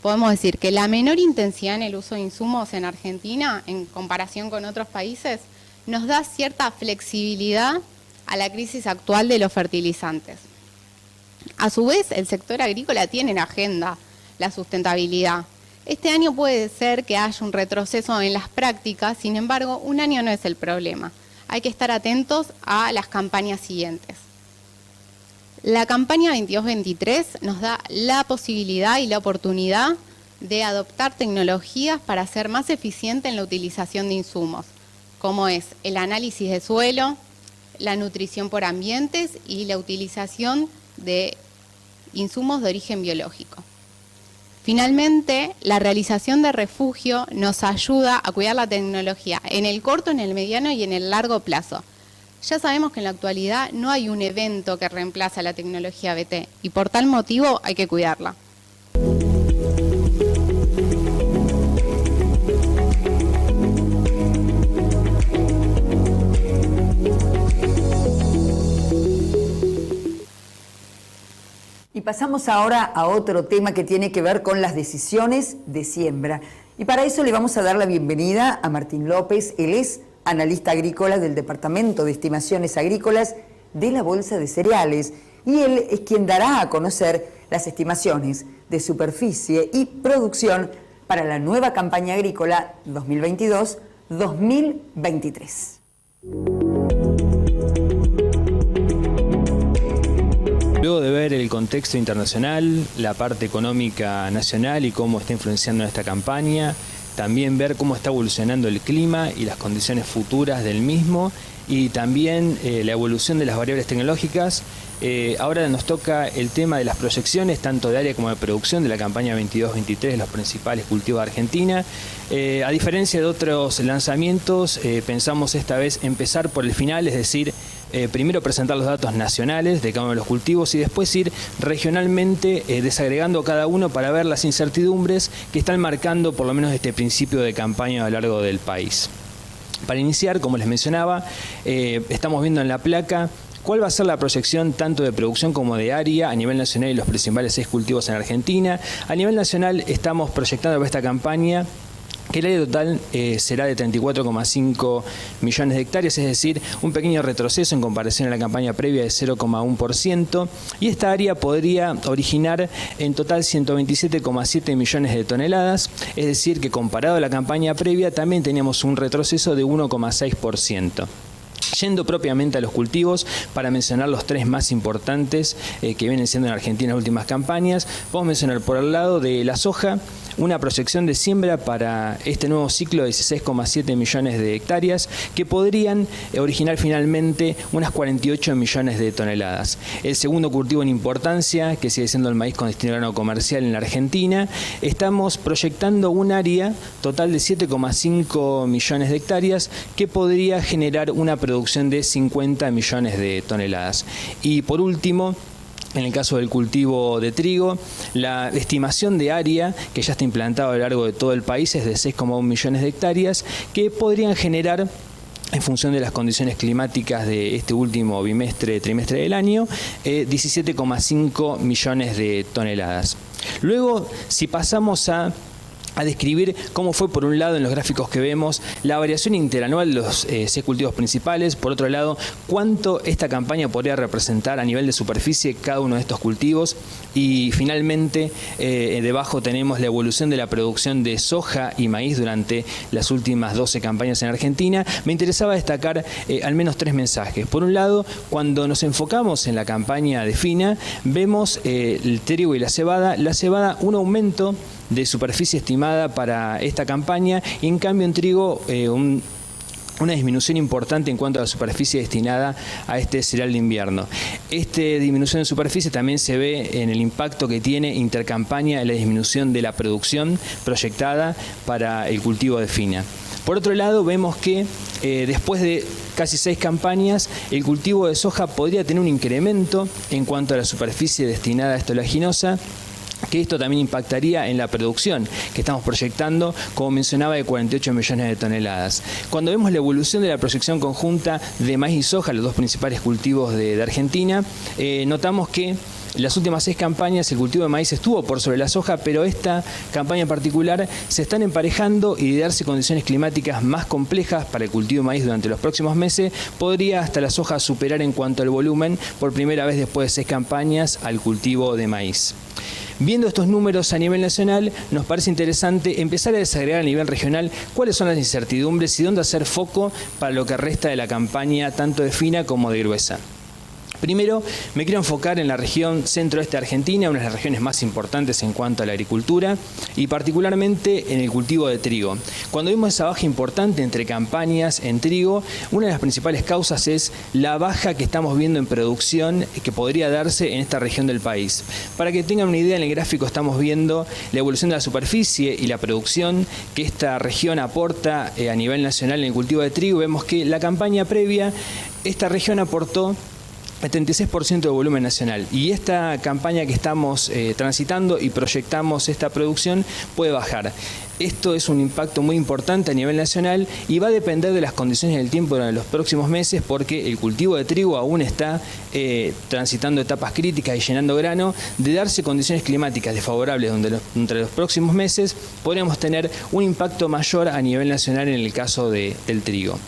podemos decir que la menor intensidad en el uso de insumos en Argentina, en comparación con otros países, nos da cierta flexibilidad a la crisis actual de los fertilizantes. A su vez, el sector agrícola tiene en agenda la sustentabilidad. Este año puede ser que haya un retroceso en las prácticas, sin embargo, un año no es el problema. Hay que estar atentos a las campañas siguientes. La campaña 22-23 nos da la posibilidad y la oportunidad de adoptar tecnologías para ser más eficiente en la utilización de insumos, como es el análisis de suelo, la nutrición por ambientes y la utilización de insumos de origen biológico. Finalmente, la realización de refugio nos ayuda a cuidar la tecnología en el corto, en el mediano y en el largo plazo. Ya sabemos que en la actualidad no hay un evento que reemplace a la tecnología BT y por tal motivo hay que cuidarla. Y pasamos ahora a otro tema que tiene que ver con las decisiones de siembra. Y para eso le vamos a dar la bienvenida a Martín López. Él es analista agrícola del Departamento de Estimaciones Agrícolas de la Bolsa de Cereales. Y él es quien dará a conocer las estimaciones de superficie y producción para la nueva campaña agrícola 2022-2023. Luego de ver el contexto internacional, la parte económica nacional y cómo está influenciando esta campaña, también ver cómo está evolucionando el clima y las condiciones futuras del mismo y también la evolución de las variables tecnológicas. Ahora nos toca el tema de las proyecciones, tanto de área como de producción de la campaña 22-23 de los principales cultivos de Argentina. A diferencia de otros lanzamientos, pensamos esta vez empezar por el final, es decir, primero presentar los datos nacionales de cada uno de los cultivos y después ir regionalmente desagregando cada uno para ver las incertidumbres que están marcando por lo menos este principio de campaña a lo largo del país. Para iniciar, como les mencionaba, estamos viendo en la placa cuál va a ser la proyección tanto de producción como de área a nivel nacional y los principales 6 cultivos en Argentina. A nivel nacional estamos proyectando para esta campaña que el área total será de 34,5 millones de hectáreas, es decir, un pequeño retroceso en comparación a la campaña previa de 0,1%, y esta área podría originar en total 127,7 millones de toneladas, es decir, que comparado a la campaña previa también teníamos un retroceso de 1,6%. Yendo propiamente a los cultivos, para mencionar los tres más importantes que vienen siendo en Argentina en las últimas campañas, podemos mencionar por el lado de la soja, una proyección de siembra para este nuevo ciclo de 16,7 millones de hectáreas que podrían originar finalmente unas 48 millones de toneladas. El segundo cultivo en importancia, que sigue siendo el maíz con destino grano comercial en la Argentina, estamos proyectando un área total de 7,5 millones de hectáreas que podría generar una producción de 50 millones de toneladas. Y por último, en el caso del cultivo de trigo, la estimación de área que ya está implantada a lo largo de todo el país es de 6,1 millones de hectáreas que podrían generar, en función de las condiciones climáticas de este último trimestre del año, 17,5 millones de toneladas. Luego, si pasamos a describir cómo fue, por un lado, en los gráficos que vemos, la variación interanual de los 6 cultivos principales, por otro lado, cuánto esta campaña podría representar a nivel de superficie cada uno de estos cultivos, y finalmente debajo tenemos la evolución de la producción de soja y maíz durante las últimas 12 campañas en Argentina. Me interesaba destacar al menos 3 mensajes. Por un lado, cuando nos enfocamos en la campaña de Fina, vemos el trigo y la cebada, un aumento de superficie estimada para esta campaña, y en cambio en trigo una disminución importante en cuanto a la superficie destinada a este cereal de invierno. Esta disminución de superficie también se ve en el impacto que tiene intercampaña en la disminución de la producción proyectada para el cultivo de Fina. Por otro lado, vemos que después de casi 6 campañas, el cultivo de soja podría tener un incremento en cuanto a la superficie destinada a esta oleaginosa, que esto también impactaría en la producción que estamos proyectando, como mencionaba, de 48 millones de toneladas. Cuando vemos la evolución de la proyección conjunta de maíz y soja, los dos principales cultivos de Argentina, notamos que en las últimas 6 campañas el cultivo de maíz estuvo por sobre la soja, pero esta campaña en particular se están emparejando, y de darse condiciones climáticas más complejas para el cultivo de maíz durante los próximos meses, podría hasta la soja superar en cuanto al volumen por primera vez después de 6 campañas al cultivo de maíz. Viendo estos números a nivel nacional, nos parece interesante empezar a desagregar a nivel regional cuáles son las incertidumbres y dónde hacer foco para lo que resta de la campaña tanto de Fina como de Gruesa. Primero, me quiero enfocar en la región centro-oeste de Argentina, una de las regiones más importantes en cuanto a la agricultura, y particularmente en el cultivo de trigo. Cuando vimos esa baja importante entre campañas en trigo, una de las principales causas es la baja que estamos viendo en producción que podría darse en esta región del país. Para que tengan una idea, en el gráfico estamos viendo la evolución de la superficie y la producción que esta región aporta a nivel nacional en el cultivo de trigo. Vemos que la campaña previa, esta región aportó el 36% de volumen nacional, y esta campaña que estamos transitando y proyectamos esta producción puede bajar. Esto es un impacto muy importante a nivel nacional y va a depender de las condiciones del tiempo durante los próximos meses, porque el cultivo de trigo aún está transitando etapas críticas y llenando grano. De darse condiciones climáticas desfavorables entre los próximos meses, podríamos tener un impacto mayor a nivel nacional en el caso del trigo.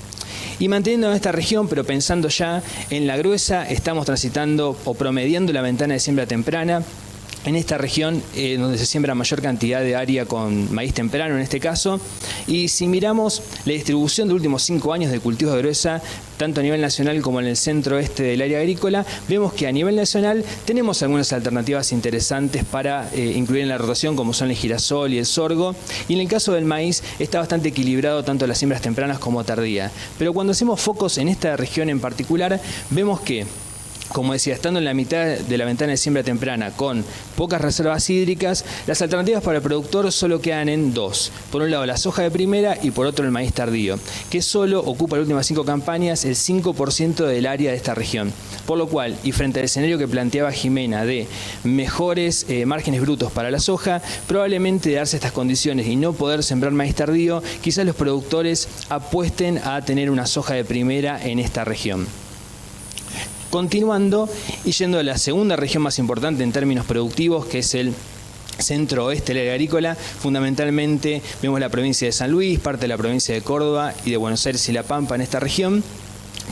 Y manteniendo en esta región, pero pensando ya en la Gruesa, estamos transitando o promediando la ventana de siembra temprana. En esta región donde se siembra mayor cantidad de área con maíz temprano en este caso, y si miramos la distribución de los últimos 5 años de cultivos de Gruesa, tanto a nivel nacional como en el centro-oeste del área agrícola, vemos que a nivel nacional tenemos algunas alternativas interesantes para incluir en la rotación, como son el girasol y el sorgo, y en el caso del maíz está bastante equilibrado tanto las siembras tempranas como tardías. Pero cuando hacemos focos en esta región en particular, vemos que, como decía, estando en la mitad de la ventana de siembra temprana con pocas reservas hídricas, las alternativas para el productor solo quedan en 2. Por un lado la soja de primera y por otro el maíz tardío, que solo ocupa en las últimas 5 campañas el 5% del área de esta región. Por lo cual, y frente al escenario que planteaba Jimena de mejores márgenes brutos para la soja, probablemente de darse estas condiciones y no poder sembrar maíz tardío, quizás los productores apuesten a tener una soja de primera en esta región. Continuando y yendo a la segunda región más importante en términos productivos, que es el centro-oeste del área agrícola, fundamentalmente vemos la provincia de San Luis, parte de la provincia de Córdoba y de Buenos Aires y La Pampa en esta región.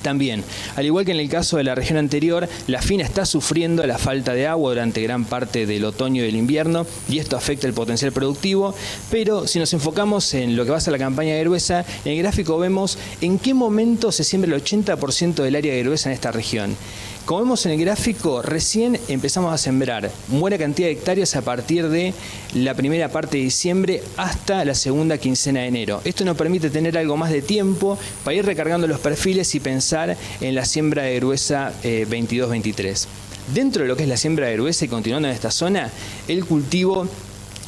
También, al igual que en el caso de la región anterior, la FINA está sufriendo la falta de agua durante gran parte del otoño y del invierno y esto afecta el potencial productivo, pero si nos enfocamos en lo que va a ser la campaña de Gruesa, en el gráfico vemos en qué momento se siembra el 80% del área de Gruesa en esta región. Como vemos en el gráfico, recién empezamos a sembrar buena cantidad de hectáreas a partir de la primera parte de diciembre hasta la segunda quincena de enero. Esto nos permite tener algo más de tiempo para ir recargando los perfiles y pensar en la siembra de Gruesa 22-23. Dentro de lo que es la siembra de Gruesa y continuando en esta zona, el cultivo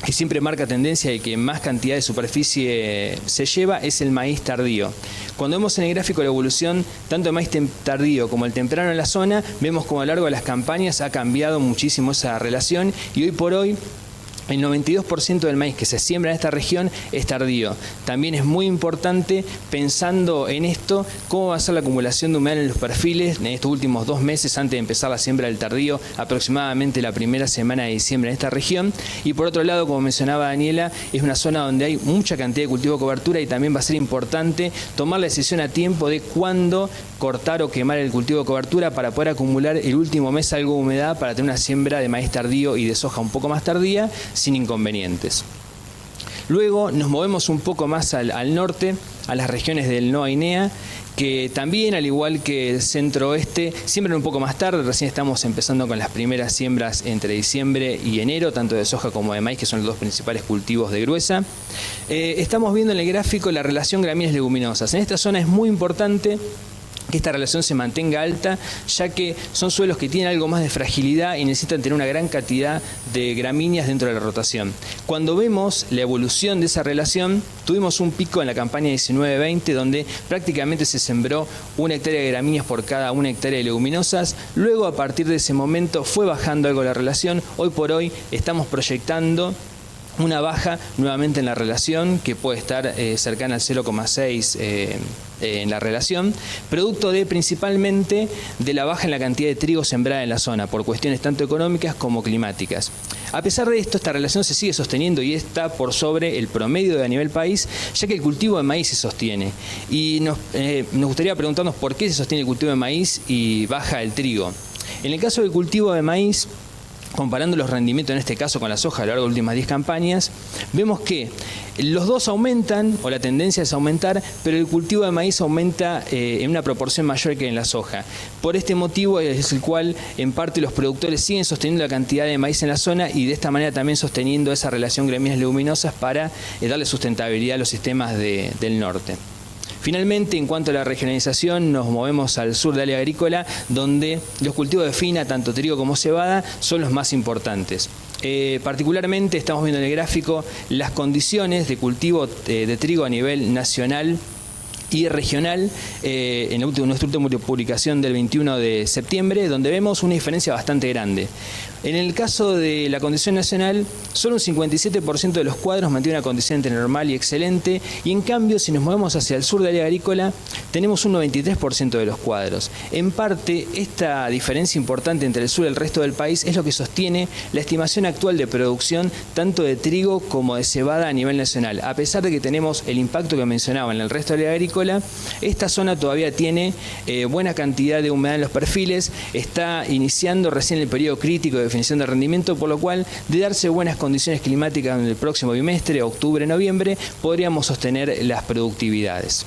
que siempre marca tendencia y que más cantidad de superficie se lleva es el maíz tardío. Cuando vemos en el gráfico la evolución tanto el maíz tardío como el temprano en la zona, vemos como a lo largo de las campañas ha cambiado muchísimo esa relación y hoy por hoy el 92% del maíz que se siembra en esta región es tardío. También es muy importante, pensando en esto, cómo va a ser la acumulación de humedad en los perfiles en estos últimos 2 meses antes de empezar la siembra del tardío, aproximadamente la primera semana de diciembre en esta región. Y por otro lado, como mencionaba Daniela, es una zona donde hay mucha cantidad de cultivo de cobertura y también va a ser importante tomar la decisión a tiempo de cuándo cortar o quemar el cultivo de cobertura para poder acumular el último mes algo de humedad para tener una siembra de maíz tardío y de soja un poco más tardía, sin inconvenientes. Luego nos movemos un poco más al norte, a las regiones del NOA y NEA, que también, al igual que el centro-oeste, siembran un poco más tarde. Recién estamos empezando con las primeras siembras entre diciembre y enero, tanto de soja como de maíz, que son los 2 principales cultivos de Gruesa. Estamos viendo en el gráfico la relación gramíneas leguminosas. En esta zona es muy importante que esta relación se mantenga alta, ya que son suelos que tienen algo más de fragilidad y necesitan tener una gran cantidad de gramíneas dentro de la rotación. Cuando vemos la evolución de esa relación, tuvimos un pico en la campaña 19-20, donde prácticamente se sembró 1 hectárea de gramíneas por cada 1 hectárea de leguminosas. Luego, a partir de ese momento, fue bajando algo la relación. Hoy por hoy estamos proyectando una baja nuevamente en la relación, que puede estar cercana al 0,6 en la relación, producto de principalmente de la baja en la cantidad de trigo sembrada en la zona, por cuestiones tanto económicas como climáticas. A pesar de esto, esta relación se sigue sosteniendo y está por sobre el promedio a nivel país, ya que el cultivo de maíz se sostiene. Y nos gustaría preguntarnos por qué se sostiene el cultivo de maíz y baja el trigo. En el caso del cultivo de maíz, comparando los rendimientos en este caso con la soja a lo largo de las últimas 10 campañas, vemos que los dos aumentan, o la tendencia es aumentar, pero el cultivo de maíz aumenta en una proporción mayor que en la soja. Por este motivo es el cual en parte los productores siguen sosteniendo la cantidad de maíz en la zona y de esta manera también sosteniendo esa relación gramíneas leguminosas para darle sustentabilidad a los sistemas del norte. Finalmente, en cuanto a la regionalización, nos movemos al sur del área agrícola, donde los cultivos de fina, tanto trigo como cebada, son los más importantes. Particularmente estamos viendo en el gráfico las condiciones de cultivo de trigo a nivel nacional y regional en nuestra última publicación del 21 de septiembre, donde vemos una diferencia bastante grande. En el caso de la condición nacional, solo un 57% de los cuadros mantiene una condición entre normal y excelente, y en cambio, si nos movemos hacia el sur del área agrícola, tenemos un 93% de los cuadros. En parte, esta diferencia importante entre el sur y el resto del país es lo que sostiene la estimación actual de producción tanto de trigo como de cebada a nivel nacional. A pesar de que tenemos el impacto que mencionaba en el resto del área agrícola, esta zona todavía tiene buena cantidad de humedad en los perfiles, está iniciando recién el periodo crítico de definición de rendimiento, por lo cual, de darse buenas condiciones climáticas en el próximo bimestre, octubre, noviembre, podríamos sostener las productividades.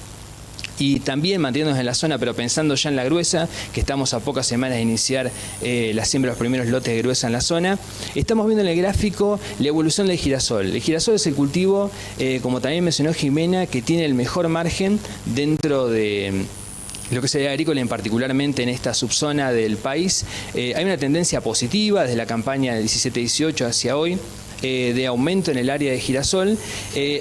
Y también manteniéndonos en la zona, pero pensando ya en la Gruesa, que estamos a pocas semanas de iniciar la siembra de los primeros lotes de Gruesa en la zona, estamos viendo en el gráfico la evolución del girasol. El girasol es el cultivo, como también mencionó Jimena, que tiene el mejor margen dentro de lo que sería agrícola, particularmente en esta subzona del país. Hay una tendencia positiva desde la campaña del 17-18 hacia hoy, de aumento en el área de girasol,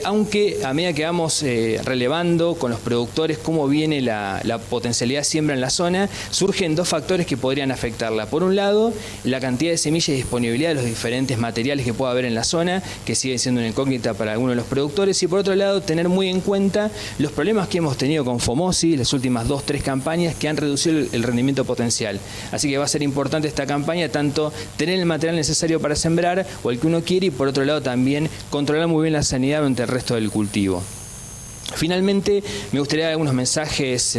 aunque a medida que vamos relevando con los productores cómo viene la potencialidad de siembra en la zona, surgen 2 factores que podrían afectarla. Por un lado, la cantidad de semillas y disponibilidad de los diferentes materiales que pueda haber en la zona, que sigue siendo una incógnita para algunos de los productores, y por otro lado, tener muy en cuenta los problemas que hemos tenido con FOMOSI las últimas 2-3 campañas que han reducido el rendimiento potencial. Así que va a ser importante esta campaña, tanto tener el material necesario para sembrar o el que uno quiere, y por otro lado también controlar muy bien la sanidad durante el resto del cultivo. Finalmente, me gustaría dar algunos mensajes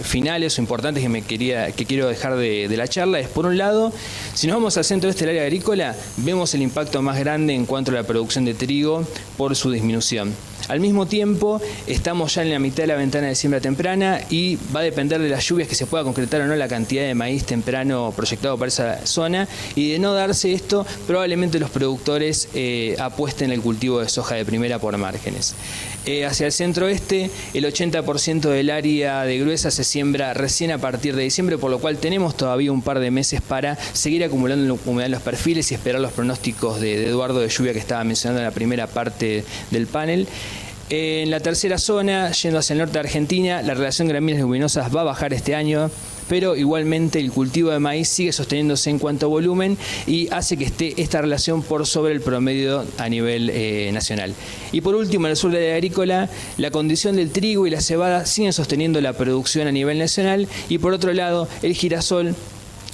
finales o importantes que quiero dejar de la charla. Es, por un lado, si nos vamos al centro este del área agrícola, vemos el impacto más grande en cuanto a la producción de trigo por su disminución. Al mismo tiempo, estamos ya en la mitad de la ventana de siembra temprana y va a depender de las lluvias que se pueda concretar o no la cantidad de maíz temprano proyectado para esa zona, y de no darse esto, probablemente los productores apuesten el cultivo de soja de primera por márgenes. Hacia el centro-oeste, el 80% del área de gruesa se siembra recién a partir de diciembre, por lo cual tenemos todavía un par de meses para seguir acumulando humedad en los perfiles y esperar los pronósticos de Eduardo de lluvia que estaba mencionando en la primera parte del panel. En la tercera zona, yendo hacia el norte de Argentina, la relación gramíneas leguminosas va a bajar este año, pero igualmente el cultivo de maíz sigue sosteniéndose en cuanto a volumen y hace que esté esta relación por sobre el promedio a nivel nacional. Y por último, en el sur del área agrícola, la condición del trigo y la cebada siguen sosteniendo la producción a nivel nacional, y por otro lado, el girasol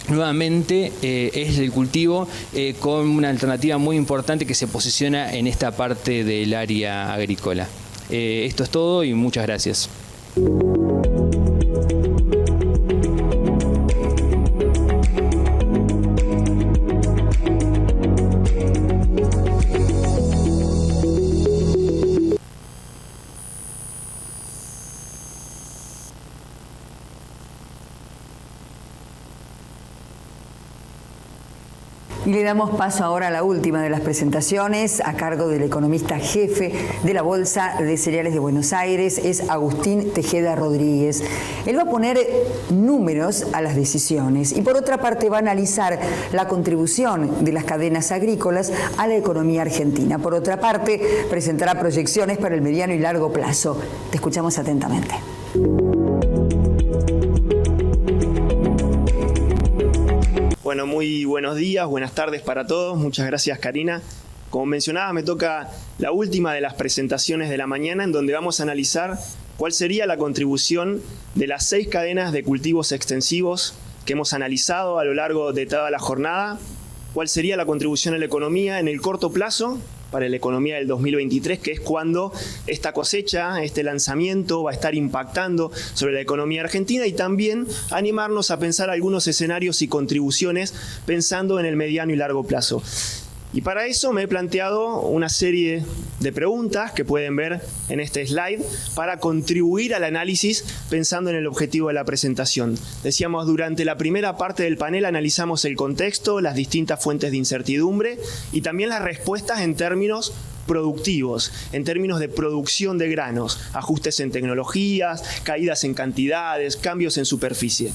nuevamente es el cultivo con una alternativa muy importante que se posiciona en esta parte del área agrícola. Esto es todo y muchas gracias. Y le damos paso ahora a la última de las presentaciones, a cargo del economista jefe de la Bolsa de Cereales de Buenos Aires, es Agustín Tejeda Rodríguez. Él va a poner números a las decisiones y por otra parte va a analizar la contribución de las cadenas agrícolas a la economía argentina. Por otra parte, presentará proyecciones para el mediano y largo plazo. Te escuchamos atentamente. Bueno, muy buenos días, buenas tardes para todos. Muchas gracias, Karina. Como mencionaba, me toca la última de las presentaciones de la mañana, en donde vamos a analizar cuál sería la contribución de las 6 cadenas de cultivos extensivos que hemos analizado a lo largo de toda la jornada, cuál sería la contribución a la economía en el corto plazo, para la economía del 2023, que es cuando esta cosecha, este lanzamiento va a estar impactando sobre la economía argentina, y también animarnos a pensar algunos escenarios y contribuciones pensando en el mediano y largo plazo. Y para eso me he planteado una serie de preguntas que pueden ver en este slide para contribuir al análisis pensando en el objetivo de la presentación. Decíamos, durante la primera parte del panel analizamos el contexto, las distintas fuentes de incertidumbre y también las respuestas en términos productivos, en términos de producción de granos, ajustes en tecnologías, caídas en cantidades, cambios en superficie.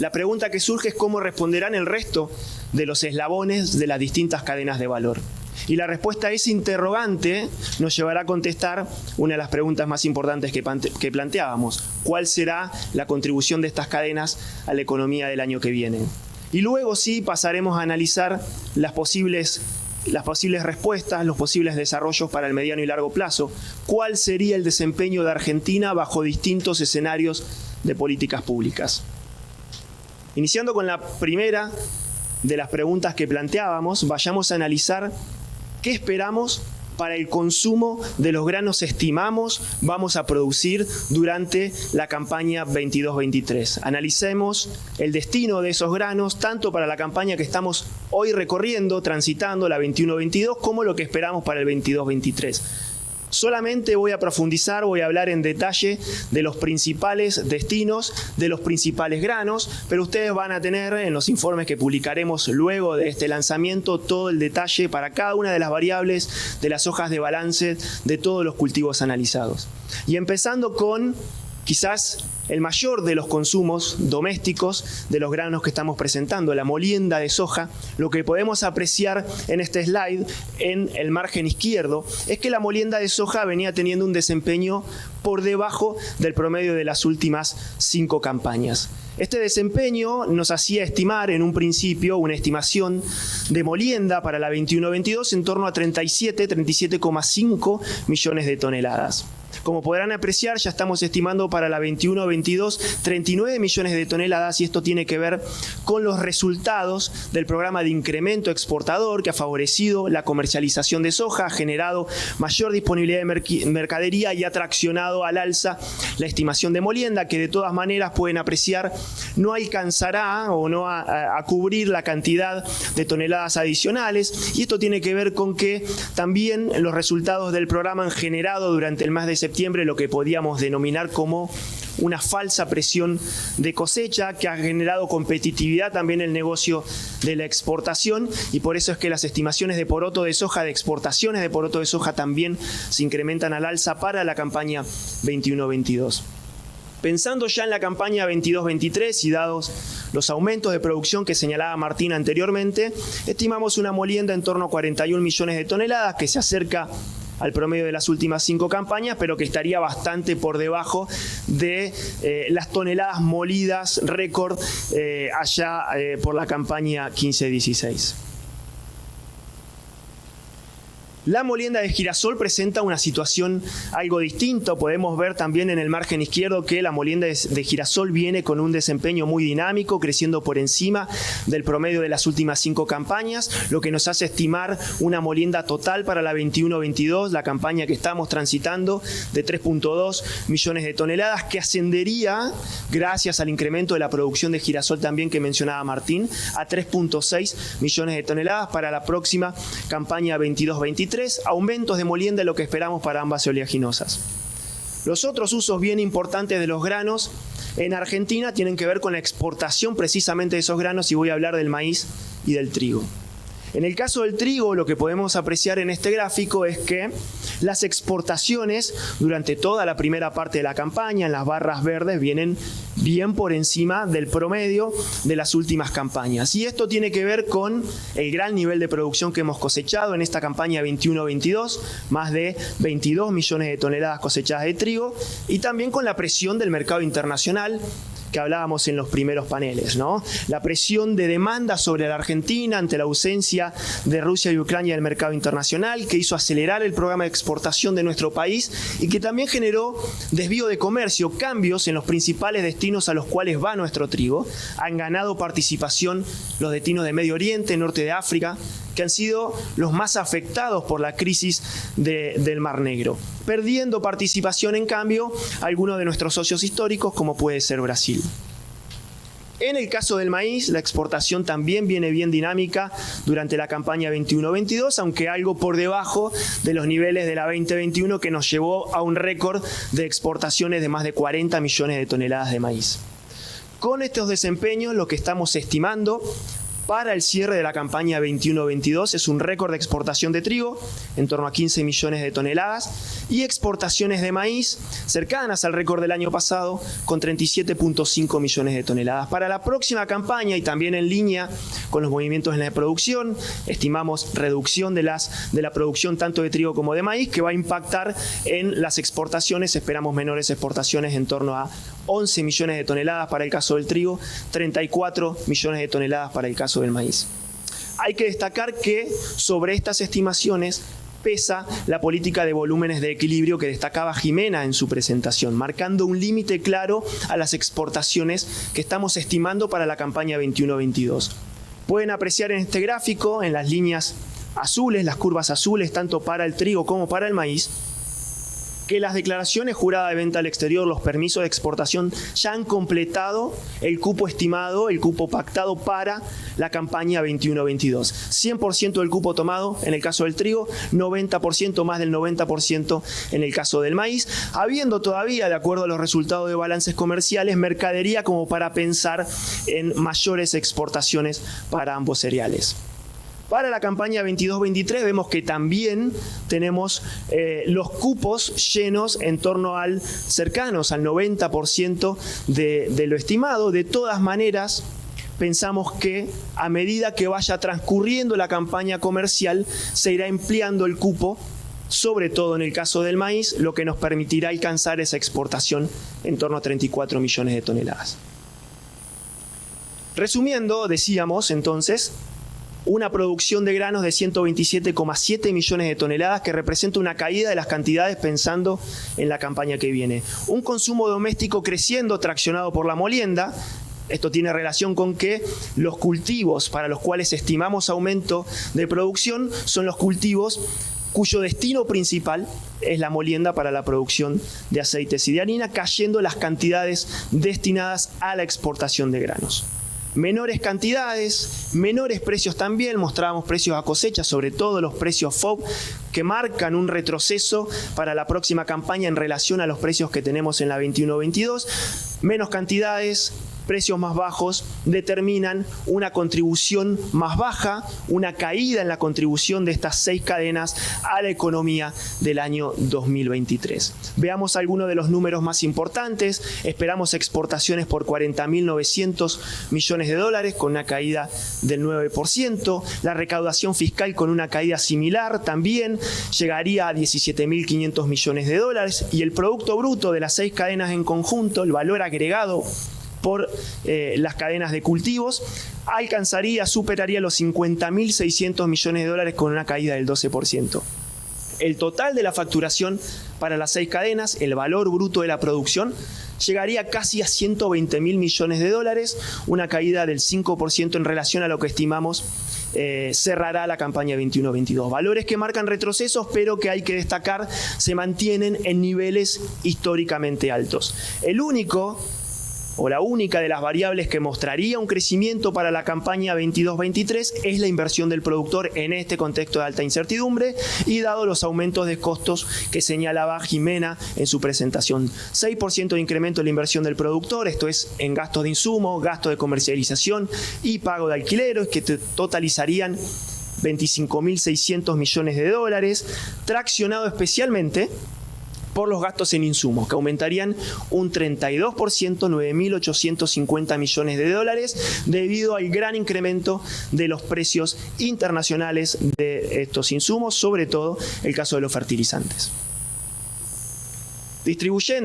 La pregunta que surge es cómo responderán el resto de los eslabones de las distintas cadenas de valor. Y la respuesta a ese interrogante nos llevará a contestar una de las preguntas más importantes que planteábamos: ¿cuál será la contribución de estas cadenas a la economía del año que viene? Y luego sí pasaremos a analizar las posibles respuestas, los posibles desarrollos para el mediano y largo plazo. ¿Cuál sería el desempeño de Argentina bajo distintos escenarios de políticas públicas? Iniciando con la primera de las preguntas que planteábamos, vayamos a analizar qué esperamos para el consumo de los granos estimamos vamos a producir durante la campaña 22-23. Analicemos el destino de esos granos, tanto para la campaña que estamos hoy recorriendo, transitando, la 21-22, como lo que esperamos para el 22-23. Solamente voy a profundizar, voy a hablar en detalle de los principales destinos, de los principales granos, pero ustedes van a tener en los informes que publicaremos luego de este lanzamiento todo el detalle para cada una de las variables, de las hojas de balance, de todos los cultivos analizados. Y empezando con quizás el mayor de los consumos domésticos de los granos que estamos presentando, la molienda de soja. Lo que podemos apreciar en este slide, en el margen izquierdo, es que la molienda de soja venía teniendo un desempeño por debajo del promedio de las últimas 5 campañas. Este desempeño nos hacía estimar en un principio una estimación de molienda para la 21-22 en torno a 37,5 millones de toneladas. Como podrán apreciar, ya estamos estimando para la 21-22 39 millones de toneladas, y esto tiene que ver con los resultados del programa de incremento exportador que ha favorecido la comercialización de soja, ha generado mayor disponibilidad de mercadería y ha traccionado al alza la estimación de molienda, que de todas maneras pueden apreciar no alcanzará o no a cubrir la cantidad de toneladas adicionales, y esto tiene que ver con que también los resultados del programa han generado durante el mes de septiembre lo que podíamos denominar como una falsa presión de cosecha, que ha generado competitividad también en el negocio de la exportación, y por eso es que las estimaciones de poroto de soja, de exportaciones de poroto de soja, también se incrementan al alza para la campaña 21-22. Pensando ya en la campaña 22-23 y dados los aumentos de producción que señalaba Martín anteriormente, estimamos una molienda en torno a 41 millones de toneladas, que se acerca al promedio de las últimas 5 campañas, pero que estaría bastante por debajo de las toneladas molidas récord allá por la campaña 15-16. La molienda de girasol presenta una situación algo distinta. Podemos ver también en el margen izquierdo que la molienda de girasol viene con un desempeño muy dinámico, creciendo por encima del promedio de las últimas 5 campañas, lo que nos hace estimar una molienda total para la 21-22, la campaña que estamos transitando, de 3.2 millones de toneladas, que ascendería, gracias al incremento de la producción de girasol también que mencionaba Martín, a 3.6 millones de toneladas para la próxima campaña 22-23. Aumentos de molienda, lo que esperamos para ambas oleaginosas. Los otros usos bien importantes de los granos en Argentina tienen que ver con la exportación precisamente de esos granos, y voy a hablar del maíz y del trigo. En el caso del trigo, lo que podemos apreciar en este gráfico es que las exportaciones durante toda la primera parte de la campaña, en las barras verdes, vienen bien por encima del promedio de las últimas campañas. Y esto tiene que ver con el gran nivel de producción que hemos cosechado en esta campaña 21-22, más de 22 millones de toneladas cosechadas de trigo, y también con la presión del mercado internacional que hablábamos en los primeros paneles, ¿no? La presión de demanda sobre la Argentina ante la ausencia de Rusia y Ucrania del mercado internacional, que hizo acelerar el programa de exportación de nuestro país y que también generó desvío de comercio, cambios en los principales destinos a los cuales va nuestro trigo. Han ganado participación los destinos de Medio Oriente, Norte de África, que han sido los más afectados por la crisis del Mar Negro, perdiendo participación, en cambio, algunos de nuestros socios históricos, como puede ser Brasil. En el caso del maíz, la exportación también viene bien dinámica durante la campaña 21-22, aunque algo por debajo de los niveles de la 2021, que nos llevó a un récord de exportaciones de más de 40 millones de toneladas de maíz. Con estos desempeños, lo que estamos estimando para el cierre de la campaña 21-22 es un récord de exportación de trigo, en torno a 15 millones de toneladas, y exportaciones de maíz cercanas al récord del año pasado, con 37.5 millones de toneladas. Para la próxima campaña, y también en línea con los movimientos en la producción, estimamos reducción de la producción tanto de trigo como de maíz, que va a impactar en las exportaciones. Esperamos menores exportaciones, en torno a 11 millones de toneladas para el caso del trigo, 34 millones de toneladas para el caso del maíz. Hay que destacar que sobre estas estimaciones pesa la política de volúmenes de equilibrio que destacaba Jimena en su presentación, marcando un límite claro a las exportaciones que estamos estimando para la campaña 21-22. Pueden apreciar en este gráfico, en las líneas azules, las curvas azules, tanto para el trigo como para el maíz, que las declaraciones juradas de venta al exterior, los permisos de exportación, ya han completado el cupo estimado, el cupo pactado para la campaña 21-22. 100% del cupo tomado en el caso del trigo, 90%, más del 90% en el caso del maíz, habiendo todavía, de acuerdo a los resultados de balances comerciales, mercadería como para pensar en mayores exportaciones para ambos cereales. Para la campaña 22-23 vemos que también tenemos los cupos llenos en torno al cercanos al 90% de lo estimado. De todas maneras, pensamos que a medida que vaya transcurriendo la campaña comercial se irá ampliando el cupo, sobre todo en el caso del maíz, lo que nos permitirá alcanzar esa exportación en torno a 34 millones de toneladas. Resumiendo, decíamos entonces, una producción de granos de 127,7 millones de toneladas, que representa una caída de las cantidades pensando en la campaña que viene. Un consumo doméstico creciendo, traccionado por la molienda. Esto tiene relación con que los cultivos para los cuales estimamos aumento de producción son los cultivos cuyo destino principal es la molienda para la producción de aceites y de harina, cayendo las cantidades destinadas a la exportación de granos. Menores cantidades, menores precios también, mostrábamos precios a cosecha, sobre todo los precios FOB, que marcan un retroceso para la próxima campaña en relación a los precios que tenemos en la 21-22. Menos cantidades, precios más bajos, determinan una contribución más baja, una caída en la contribución de estas 6 cadenas a la economía del año 2023. Veamos algunos de los números más importantes. Esperamos exportaciones por 40.900 millones de dólares, con una caída del 9%. La recaudación fiscal con una caída similar también llegaría a 17.500 millones de dólares. Y el Producto Bruto de las 6 cadenas en conjunto, el valor agregado por las cadenas de cultivos, superaría los 50.600 millones de dólares, con una caída del 12%. El total de la facturación para las 6 cadenas, el valor bruto de la producción, llegaría casi a 120.000 millones de dólares, una caída del 5% en relación a lo que estimamos cerrará la campaña 21-22. Valores que marcan retrocesos, pero que hay que destacar se mantienen en niveles históricamente altos. La única de las variables que mostraría un crecimiento para la campaña 22-23 es la inversión del productor en este contexto de alta incertidumbre y dado los aumentos de costos que señalaba Jimena en su presentación. 6% de incremento en la inversión del productor, esto es en gastos de insumo, gastos de comercialización y pago de alquileres, que totalizarían 25.600 millones de dólares, traccionado especialmente por los gastos en insumos, que aumentarían un 32%, 9.850 millones de dólares, debido al gran incremento de los precios internacionales de estos insumos, sobre todo el caso de los fertilizantes.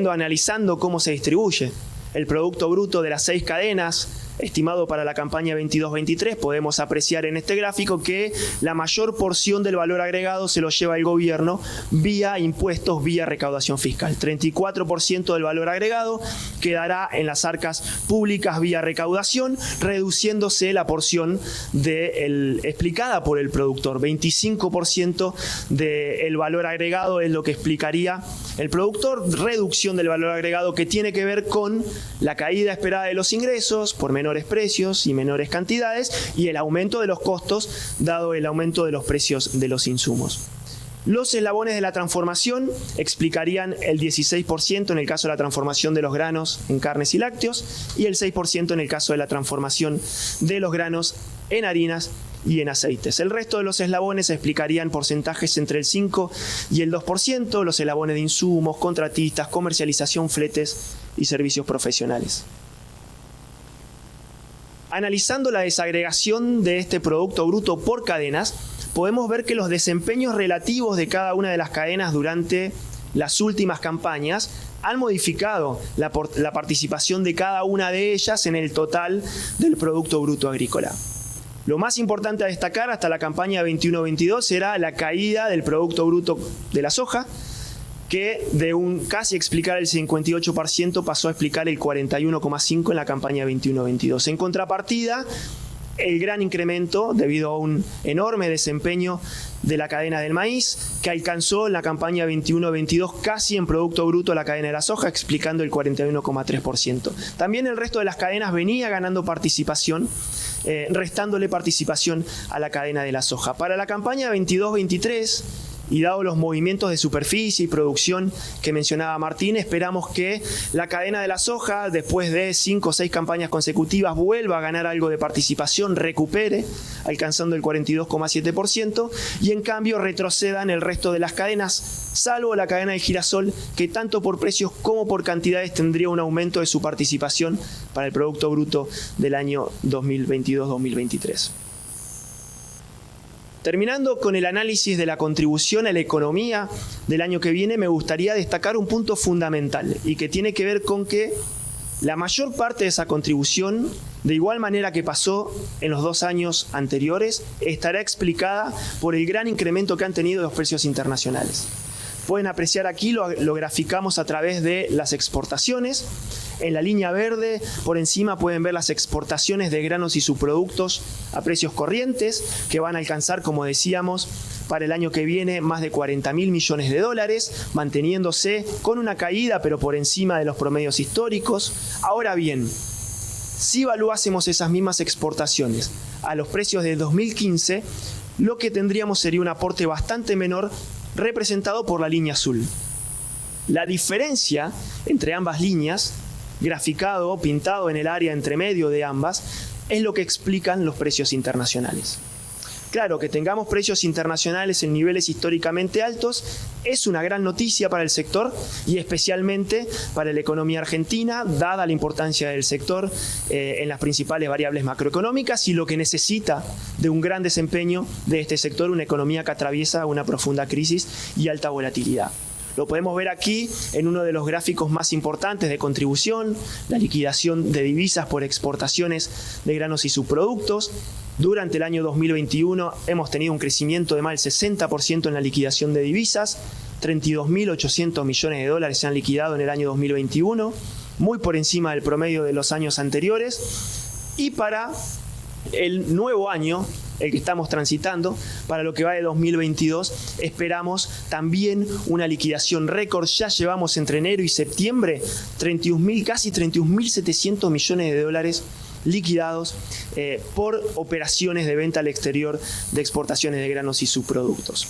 Analizando cómo se distribuye el Producto Bruto de las 6 cadenas, estimado para la campaña 22-23, podemos apreciar en este gráfico que la mayor porción del valor agregado se lo lleva el gobierno vía impuestos, vía recaudación fiscal. 34% del valor agregado quedará en las arcas públicas vía recaudación, reduciéndose la porción explicada por el productor. 25% del valor agregado es lo que explicaría el productor, reducción del valor agregado que tiene que ver con la caída esperada de los ingresos por menores precios y menores cantidades, y el aumento de los costos dado el aumento de los precios de los insumos. Los eslabones de la transformación explicarían el 16% en el caso de la transformación de los granos en carnes y lácteos, y el 6% en el caso de la transformación de los granos en harinas y en aceites. El resto de los eslabones explicarían porcentajes entre el 5 y el 2%, los eslabones de insumos, contratistas, comercialización, fletes y servicios profesionales. Analizando la desagregación de este Producto Bruto por cadenas, podemos ver que los desempeños relativos de cada una de las cadenas durante las últimas campañas han modificado la participación de cada una de ellas en el total del Producto Bruto agrícola. Lo más importante a destacar hasta la campaña 21-22 era la caída del Producto Bruto de la soja, que de casi explicar el 58% pasó a explicar el 41,5% en la campaña 21-22. En contrapartida, el gran incremento debido a un enorme desempeño de la cadena del maíz, que alcanzó en la campaña 21-22 casi en Producto Bruto la cadena de la soja, explicando el 41,3%. También el resto de las cadenas venía ganando participación, restándole participación a la cadena de la soja. Para la campaña 22-23, y dado los movimientos de superficie y producción que mencionaba Martín, esperamos que la cadena de la soja, después de 5 o 6 campañas consecutivas, vuelva a ganar algo de participación, recupere, alcanzando el 42,7%, y en cambio retrocedan el resto de las cadenas, salvo la cadena de girasol, que tanto por precios como por cantidades tendría un aumento de su participación para el Producto Bruto del año 2022-2023. Terminando con el análisis de la contribución a la economía del año que viene, me gustaría destacar un punto fundamental y que tiene que ver con que la mayor parte de esa contribución de igual manera que pasó en los 2 años anteriores, estará explicada por el gran incremento que han tenido los precios internacionales. Pueden apreciar aquí, lo graficamos a través de las exportaciones. En la línea verde, por encima pueden ver las exportaciones de granos y subproductos a precios corrientes, que van a alcanzar, como decíamos, para el año que viene más de 40.000 millones de dólares, manteniéndose con una caída, pero por encima de los promedios históricos. Ahora bien, si evaluásemos esas mismas exportaciones a los precios de 2015, lo que tendríamos sería un aporte bastante menor, representado por la línea azul. La diferencia entre ambas líneas, graficado o pintado en el área entre medio de ambas, es lo que explican los precios internacionales. Claro, que tengamos precios internacionales en niveles históricamente altos es una gran noticia para el sector y especialmente para la economía argentina, dada la importancia del sector en las principales variables macroeconómicas y lo que necesita de un gran desempeño de este sector, una economía que atraviesa una profunda crisis y alta volatilidad. Lo podemos ver aquí en uno de los gráficos más importantes de contribución, la liquidación de divisas por exportaciones de granos y subproductos. Durante el año 2021 hemos tenido un crecimiento de más del 60% en la liquidación de divisas, 32.800 millones de dólares se han liquidado en el año 2021, muy por encima del promedio de los años anteriores. Y para el nuevo año, el que estamos transitando, para lo que va de 2022, esperamos también una liquidación récord. Ya llevamos entre enero y septiembre casi 31.700 millones de dólares liquidados por operaciones de venta al exterior de exportaciones de granos y subproductos.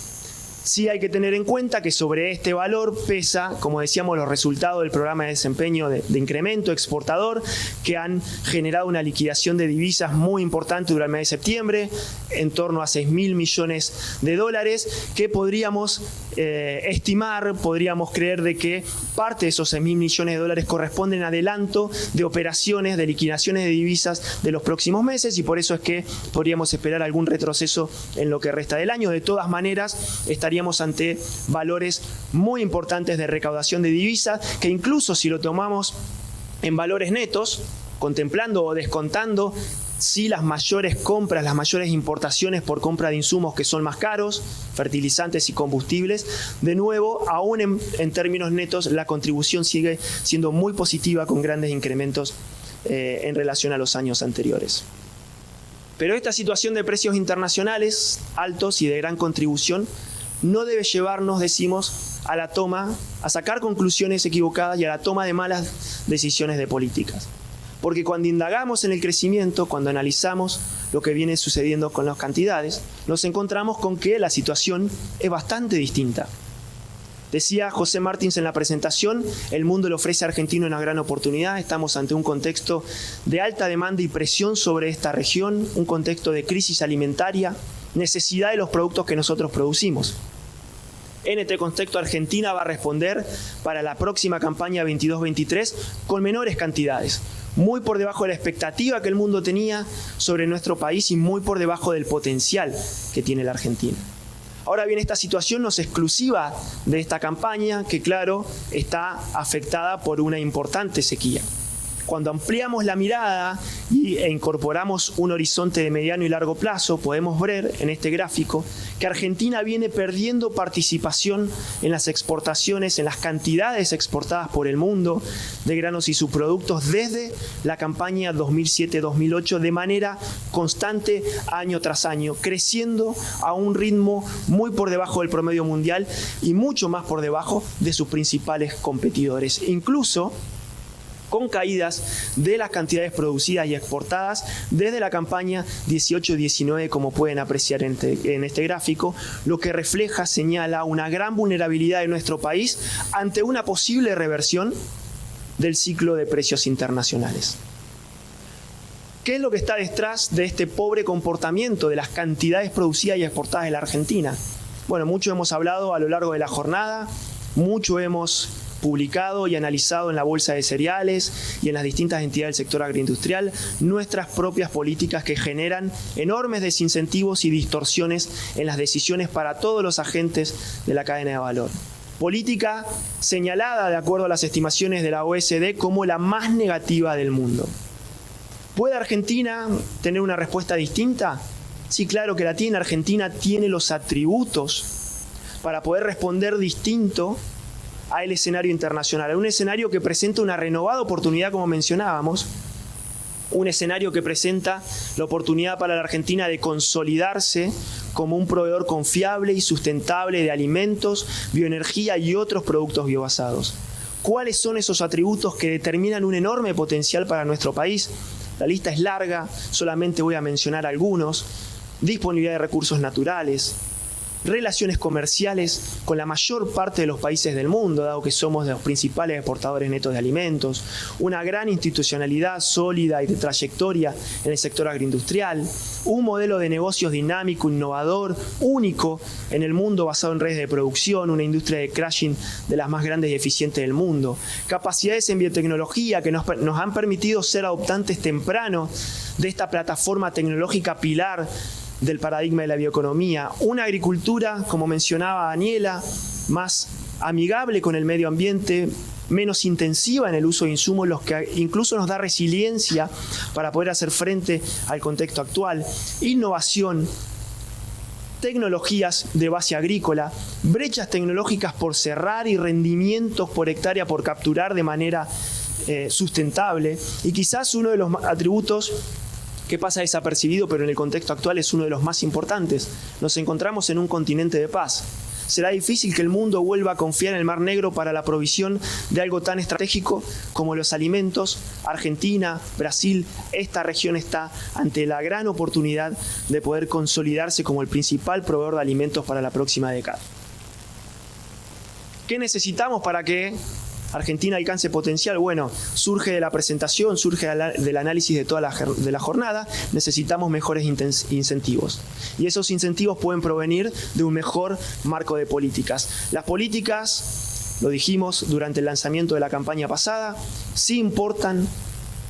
Sí hay que tener en cuenta que sobre este valor pesa, como decíamos, los resultados del programa de desempeño de incremento exportador, que han generado una liquidación de divisas muy importante durante el mes de septiembre, en torno a 6.000 millones de dólares, que podríamos estimar, podríamos creer de que parte de esos 6.000 millones de dólares corresponden a adelanto de operaciones, de liquidaciones de divisas de los próximos meses, y por eso es que podríamos esperar algún retroceso en lo que resta del año. De todas maneras, estaríamos ante valores muy importantes de recaudación de divisas, que incluso si lo tomamos en valores netos, contemplando o descontando sí las mayores compras, las mayores importaciones por compra de insumos que son más caros, fertilizantes y combustibles, de nuevo, aún en términos netos, la contribución sigue siendo muy positiva, con grandes incrementos en relación a los años anteriores. Pero esta situación de precios internacionales altos y de gran contribución no debe llevarnos, decimos, a sacar conclusiones equivocadas y a la toma de malas decisiones de políticas. Porque cuando indagamos en el crecimiento, cuando analizamos lo que viene sucediendo con las cantidades, nos encontramos con que la situación es bastante distinta. Decía José Martins en la presentación, el mundo le ofrece a Argentina una gran oportunidad. Estamos ante un contexto de alta demanda y presión sobre esta región, un contexto de crisis alimentaria, necesidad de los productos que nosotros producimos. En este contexto, Argentina va a responder para la próxima campaña 22-23 con menores cantidades, muy por debajo de la expectativa que el mundo tenía sobre nuestro país y muy por debajo del potencial que tiene la Argentina. Ahora bien, esta situación no es exclusiva de esta campaña, que claro, está afectada por una importante sequía. Cuando ampliamos la mirada e incorporamos un horizonte de mediano y largo plazo, podemos ver en este gráfico que Argentina viene perdiendo participación en las exportaciones, en las cantidades exportadas por el mundo de granos y subproductos desde la campaña 2007-2008 de manera constante año tras año, creciendo a un ritmo muy por debajo del promedio mundial y mucho más por debajo de sus principales competidores. Incluso con caídas de las cantidades producidas y exportadas desde la campaña 18-19, como pueden apreciar en este gráfico, lo que refleja, señala, una gran vulnerabilidad de nuestro país ante una posible reversión del ciclo de precios internacionales. ¿Qué es lo que está detrás de este pobre comportamiento de las cantidades producidas y exportadas de la Argentina? Bueno, mucho hemos hablado a lo largo de la jornada, mucho hemos publicado y analizado en la Bolsa de Cereales y en las distintas entidades del sector agroindustrial nuestras propias políticas que generan enormes desincentivos y distorsiones en las decisiones para todos los agentes de la cadena de valor. Política señalada, de acuerdo a las estimaciones de la OECD, como la más negativa del mundo. ¿Puede Argentina tener una respuesta distinta? Sí, claro que la tiene. Argentina tiene los atributos para poder responder distinto al escenario internacional, a un escenario que presenta una renovada oportunidad, como mencionábamos, un escenario que presenta la oportunidad para la Argentina de consolidarse como un proveedor confiable y sustentable de alimentos, bioenergía y otros productos biobasados. ¿Cuáles son esos atributos que determinan un enorme potencial para nuestro país? La lista es larga, solamente voy a mencionar algunos. Disponibilidad de recursos naturales, relaciones comerciales con la mayor parte de los países del mundo, dado que somos de los principales exportadores netos de alimentos, una gran institucionalidad sólida y de trayectoria en el sector agroindustrial, un modelo de negocios dinámico, innovador, único en el mundo basado en redes de producción, una industria de crushing de las más grandes y eficientes del mundo, capacidades en biotecnología que nos han permitido ser adoptantes temprano de esta plataforma tecnológica pilar del paradigma de la bioeconomía, una agricultura, como mencionaba Daniela, más amigable con el medio ambiente, menos intensiva en el uso de insumos, los que incluso nos da resiliencia para poder hacer frente al contexto actual, innovación, tecnologías de base agrícola, brechas tecnológicas por cerrar y rendimientos por hectárea por capturar de manera sustentable, y quizás uno de los atributos que pasa desapercibido, pero en el contexto actual es uno de los más importantes. Nos encontramos en un continente de paz. Será difícil que el mundo vuelva a confiar en el Mar Negro para la provisión de algo tan estratégico como los alimentos. Argentina, Brasil, esta región está ante la gran oportunidad de poder consolidarse como el principal proveedor de alimentos para la próxima década. ¿Qué necesitamos para que Argentina alcance potencial? Bueno, surge de la presentación, surge del análisis de toda la jornada. Necesitamos mejores incentivos. Y esos incentivos pueden provenir de un mejor marco de políticas. Las políticas, lo dijimos durante el lanzamiento de la campaña pasada, sí importan,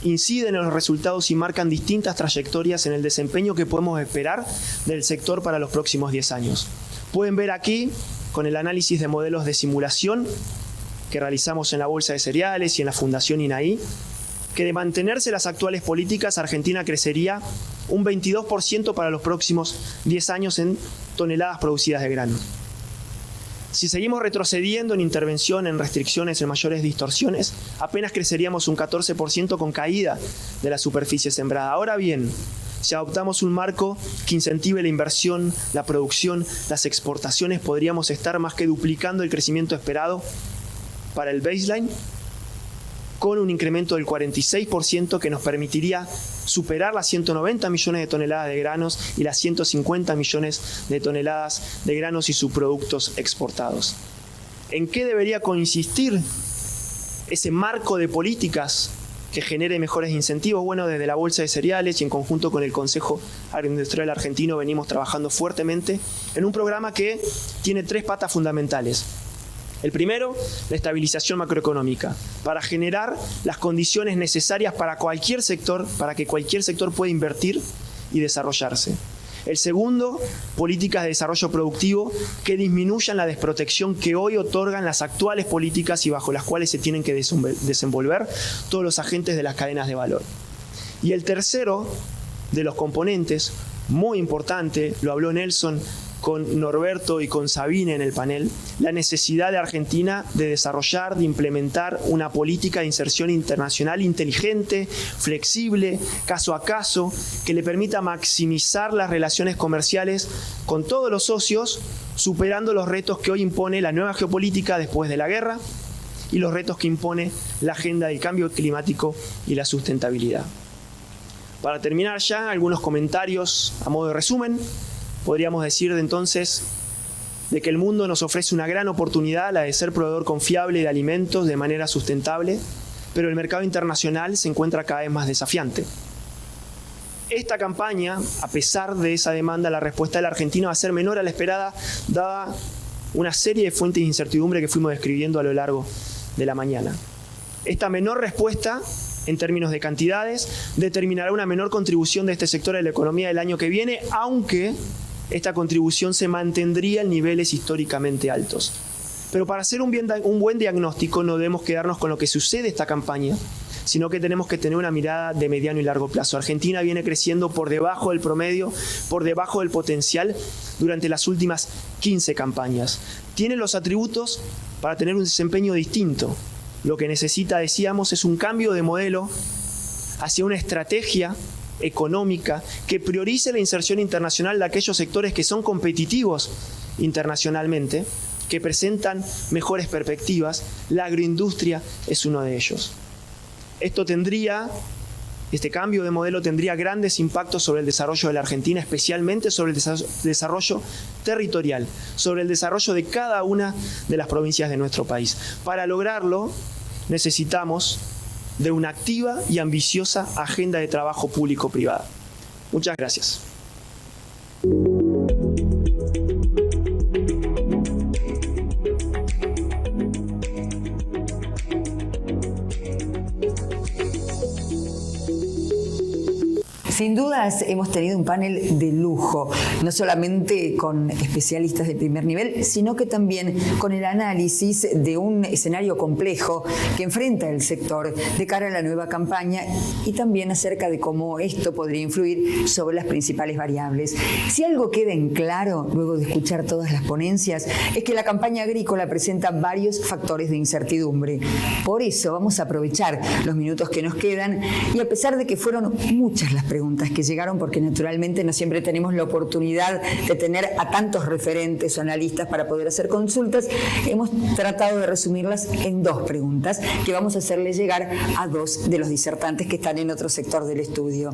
inciden en los resultados y marcan distintas trayectorias en el desempeño que podemos esperar del sector para los próximos 10 años. Pueden ver aquí, con el análisis de modelos de simulación que realizamos en la Bolsa de Cereales y en la Fundación INAI, que de mantenerse las actuales políticas, Argentina crecería un 22% para los próximos 10 años en toneladas producidas de grano. Si seguimos retrocediendo en intervención, en restricciones, en mayores distorsiones, apenas creceríamos un 14% con caída de la superficie sembrada. Ahora bien, si adoptamos un marco que incentive la inversión, la producción, las exportaciones, podríamos estar más que duplicando el crecimiento esperado para el baseline, con un incremento del 46% que nos permitiría superar las 190 millones de toneladas de granos y las 150 millones de toneladas de granos y subproductos exportados. ¿En qué debería consistir ese marco de políticas que genere mejores incentivos? Bueno, desde la Bolsa de Cereales y en conjunto con el Consejo Agroindustrial Argentino venimos trabajando fuertemente en un programa que tiene 3 patas fundamentales. El primero, la estabilización macroeconómica, para generar las condiciones necesarias para cualquier sector, para que cualquier sector pueda invertir y desarrollarse. El segundo, políticas de desarrollo productivo que disminuyan la desprotección que hoy otorgan las actuales políticas y bajo las cuales se tienen que desenvolver todos los agentes de las cadenas de valor. Y el tercero de los componentes, muy importante, lo habló Nelson con Norberto y con Sabine en el panel, la necesidad de Argentina de desarrollar, de implementar una política de inserción internacional inteligente, flexible, caso a caso, que le permita maximizar las relaciones comerciales con todos los socios, superando los retos que hoy impone la nueva geopolítica después de la guerra y los retos que impone la agenda del cambio climático y la sustentabilidad. Para terminar ya, algunos comentarios a modo de resumen. Podríamos decir entonces de que el mundo nos ofrece una gran oportunidad, la de ser proveedor confiable de alimentos de manera sustentable, pero el mercado internacional se encuentra cada vez más desafiante. Esta campaña, a pesar de esa demanda, la respuesta de la Argentina va a ser menor a la esperada, dada una serie de fuentes de incertidumbre que fuimos describiendo a lo largo de la mañana. Esta menor respuesta, en términos de cantidades, determinará una menor contribución de este sector a la economía del año que viene, aunque esta contribución se mantendría en niveles históricamente altos. Pero para hacer un buen diagnóstico no debemos quedarnos con lo que sucede esta campaña, sino que tenemos que tener una mirada de mediano y largo plazo. Argentina viene creciendo por debajo del promedio, por debajo del potencial durante las últimas 15 campañas. Tiene los atributos para tener un desempeño distinto. Lo que necesita, decíamos, es un cambio de modelo hacia una estrategia económica que priorice la inserción internacional de aquellos sectores que son competitivos internacionalmente, que presentan mejores perspectivas. La agroindustria es uno de ellos. Este cambio de modelo tendría grandes impactos sobre el desarrollo de la Argentina, especialmente sobre el desarrollo territorial, sobre el desarrollo de cada una de las provincias de nuestro país. Para lograrlo, necesitamos de una activa y ambiciosa agenda de trabajo público-privada. Muchas gracias. Sin dudas hemos tenido un panel de lujo, no solamente con especialistas de primer nivel, sino que también con el análisis de un escenario complejo que enfrenta el sector de cara a la nueva campaña y también acerca de cómo esto podría influir sobre las principales variables. Si algo queda en claro, luego de escuchar todas las ponencias, es que la campaña agrícola presenta varios factores de incertidumbre. Por eso vamos a aprovechar los minutos que nos quedan y a pesar de que fueron muchas las preguntas que llegaron, porque naturalmente no siempre tenemos la oportunidad de tener a tantos referentes o analistas para poder hacer consultas, hemos tratado de resumirlas en 2 preguntas que vamos a hacerle llegar a 2 de los disertantes que están en otro sector del estudio.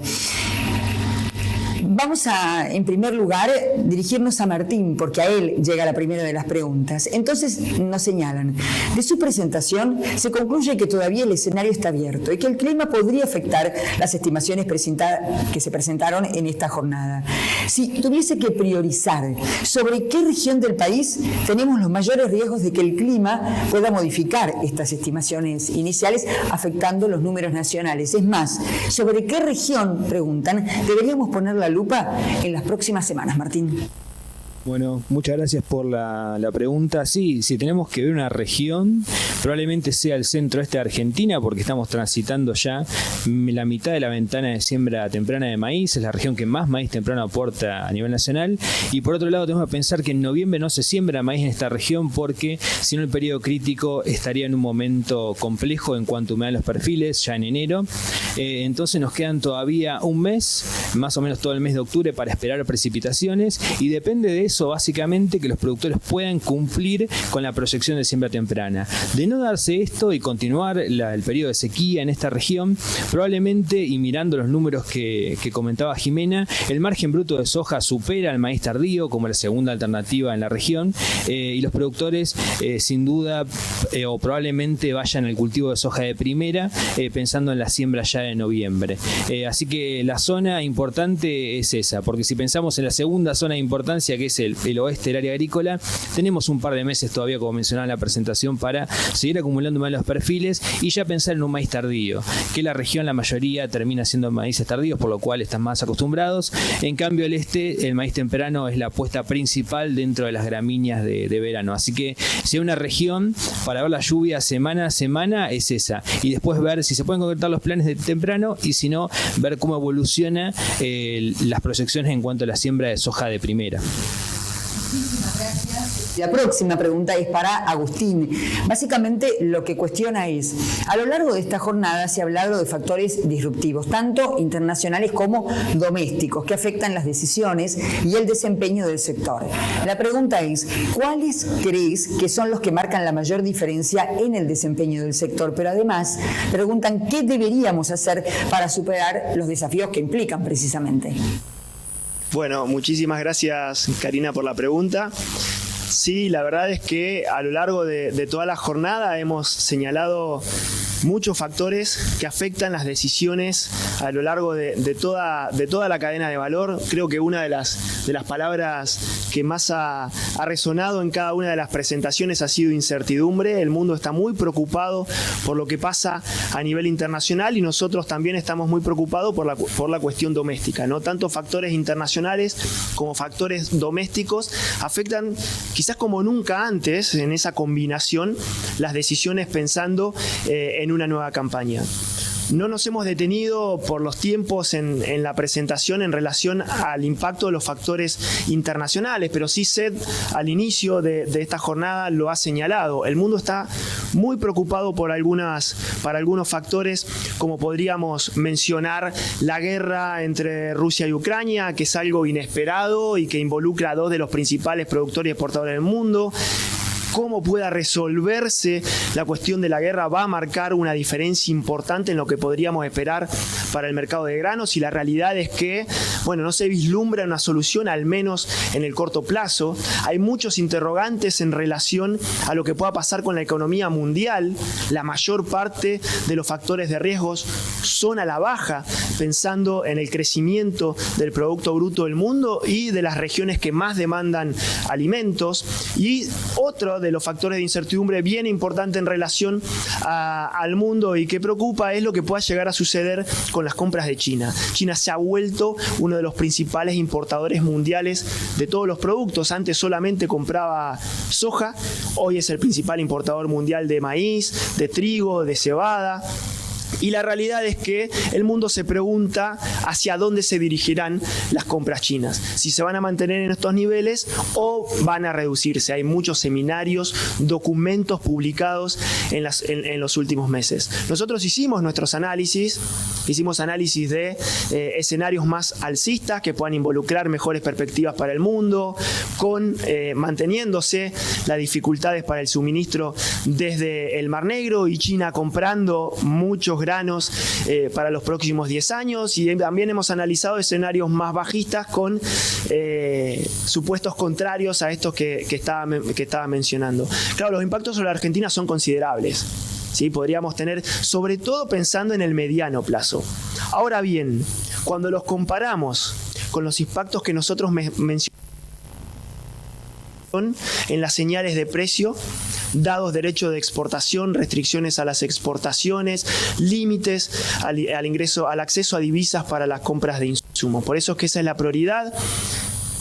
Vamos a, en primer lugar, dirigirnos a Martín, porque a él llega la primera de las preguntas. Entonces nos señalan, de su presentación se concluye que todavía el escenario está abierto y que el clima podría afectar las estimaciones que se presentaron en esta jornada. Si tuviese que priorizar sobre qué región del país tenemos los mayores riesgos de que el clima pueda modificar estas estimaciones iniciales, afectando los números nacionales. Es más, ¿sobre qué región, preguntan, deberíamos poner la lupa en las próximas semanas, Martín? Bueno, muchas gracias por la pregunta. Sí, si tenemos que ver una región, probablemente sea el centro-este de Argentina, porque estamos transitando ya la mitad de la ventana de siembra temprana de maíz, es la región que más maíz temprano aporta a nivel nacional. Y por otro lado, tenemos que pensar que en noviembre no se siembra maíz en esta región, porque si no el periodo crítico estaría en un momento complejo en cuanto a humedad de los perfiles, ya en enero. Entonces nos quedan todavía un mes, más o menos todo el mes de octubre, para esperar precipitaciones, y depende de eso básicamente que los productores puedan cumplir con la proyección de siembra temprana. De no darse esto y continuar el periodo de sequía en esta región, probablemente, y mirando los números que comentaba Jimena, el margen bruto de soja supera al maíz tardío como la segunda alternativa en la región, y los productores sin duda o probablemente vayan al cultivo de soja de primera, pensando en la siembra ya de noviembre. Así que la zona importante es esa, porque si pensamos en la segunda zona de importancia, que es el oeste del área agrícola, tenemos un par de meses todavía, como mencionaba en la presentación, para seguir acumulando más los perfiles y ya pensar en un maíz tardío, que la región la mayoría termina siendo maíces tardíos, por lo cual están más acostumbrados. En cambio el este, el maíz temprano es la apuesta principal dentro de las gramíneas de verano. Así que si hay una región para ver la lluvia semana a semana, es esa, y después ver si se pueden concretar los planes de temprano, y si no, ver cómo evoluciona las proyecciones en cuanto a la siembra de soja de primera. La próxima pregunta es para Agustín. Básicamente lo que cuestiona es, a lo largo de esta jornada se ha hablado de factores disruptivos, tanto internacionales como domésticos, que afectan las decisiones y el desempeño del sector. La pregunta es, ¿cuáles crees que son los que marcan la mayor diferencia en el desempeño del sector? Pero además preguntan, ¿qué deberíamos hacer para superar los desafíos que implican precisamente? Bueno, muchísimas gracias, Karina, por la pregunta. Sí, la verdad es que a lo largo de toda la jornada hemos señalado muchos factores que afectan las decisiones a lo largo de toda la cadena de valor. Creo que una de las palabras que más ha resonado en cada una de las presentaciones ha sido incertidumbre. El mundo está muy preocupado por lo que pasa a nivel internacional y nosotros también estamos muy preocupados por la cuestión doméstica, ¿no? Tanto factores internacionales como factores domésticos afectan quizás como nunca antes en esa combinación las decisiones pensando en una nueva campaña. No nos hemos detenido por los tiempos en la presentación en relación al impacto de los factores internacionales, pero sí SED al inicio de esta jornada lo ha señalado. El mundo está muy preocupado para algunos factores, como podríamos mencionar la guerra entre Rusia y Ucrania, que es algo inesperado y que involucra a dos de los principales productores y exportadores del mundo. Cómo pueda resolverse la cuestión de la guerra va a marcar una diferencia importante en lo que podríamos esperar para el mercado de granos, y la realidad es que, bueno, no se vislumbra una solución, al menos en el corto plazo. Hay muchos interrogantes en relación a lo que pueda pasar con la economía mundial. La mayor parte de los factores de riesgos son a la baja, pensando en el crecimiento del Producto Bruto del mundo y de las regiones que más demandan alimentos. Y otro de los factores de incertidumbre bien importante en relación al mundo y que preocupa es lo que pueda llegar a suceder con las compras de China. China se ha vuelto uno de los principales importadores mundiales de todos los productos. Antes solamente compraba soja, hoy es el principal importador mundial de maíz, de trigo, de cebada. Y la realidad es que el mundo se pregunta hacia dónde se dirigirán las compras chinas, si se van a mantener en estos niveles o van a reducirse. Hay muchos seminarios, documentos publicados en los últimos meses. Nosotros hicimos nuestros análisis de escenarios más alcistas que puedan involucrar mejores perspectivas para el mundo, manteniéndose las dificultades para el suministro desde el Mar Negro y China comprando muchos granos para los próximos 10 años, y también hemos analizado escenarios más bajistas con supuestos contrarios a estos que estaba mencionando. Claro, los impactos sobre la Argentina son considerables, ¿sí? Podríamos tener, sobre todo pensando en el mediano plazo. Ahora bien, cuando los comparamos con los impactos que nosotros mencionamos en las señales de precio, dados derechos de exportación, restricciones a las exportaciones, límites al ingreso, al acceso a divisas para las compras de insumos. Por eso es que esa es la prioridad.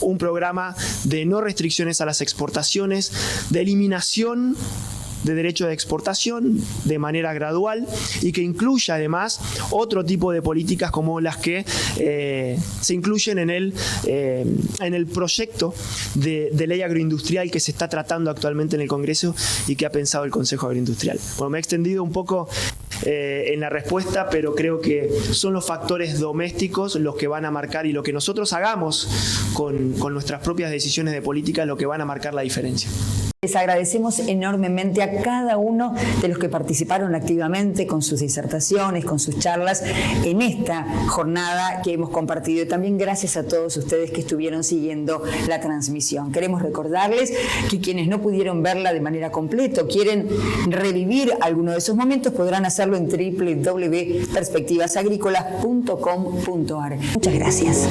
Un programa de no restricciones a las exportaciones, de eliminación de derecho de exportación de manera gradual y que incluya además otro tipo de políticas como las que se incluyen en el proyecto de ley agroindustrial que se está tratando actualmente en el Congreso y que ha pensado el Consejo Agroindustrial. Bueno, me he extendido un poco en la respuesta, pero creo que son los factores domésticos los que van a marcar, y lo que nosotros hagamos con nuestras propias decisiones de política, lo que van a marcar la diferencia. Les agradecemos enormemente a cada uno de los que participaron activamente con sus disertaciones, con sus charlas en esta jornada que hemos compartido. Y también gracias a todos ustedes que estuvieron siguiendo la transmisión. Queremos recordarles que quienes no pudieron verla de manera completa o quieren revivir alguno de esos momentos podrán hacerlo en www.perspectivasagricolas.com.ar. Muchas gracias.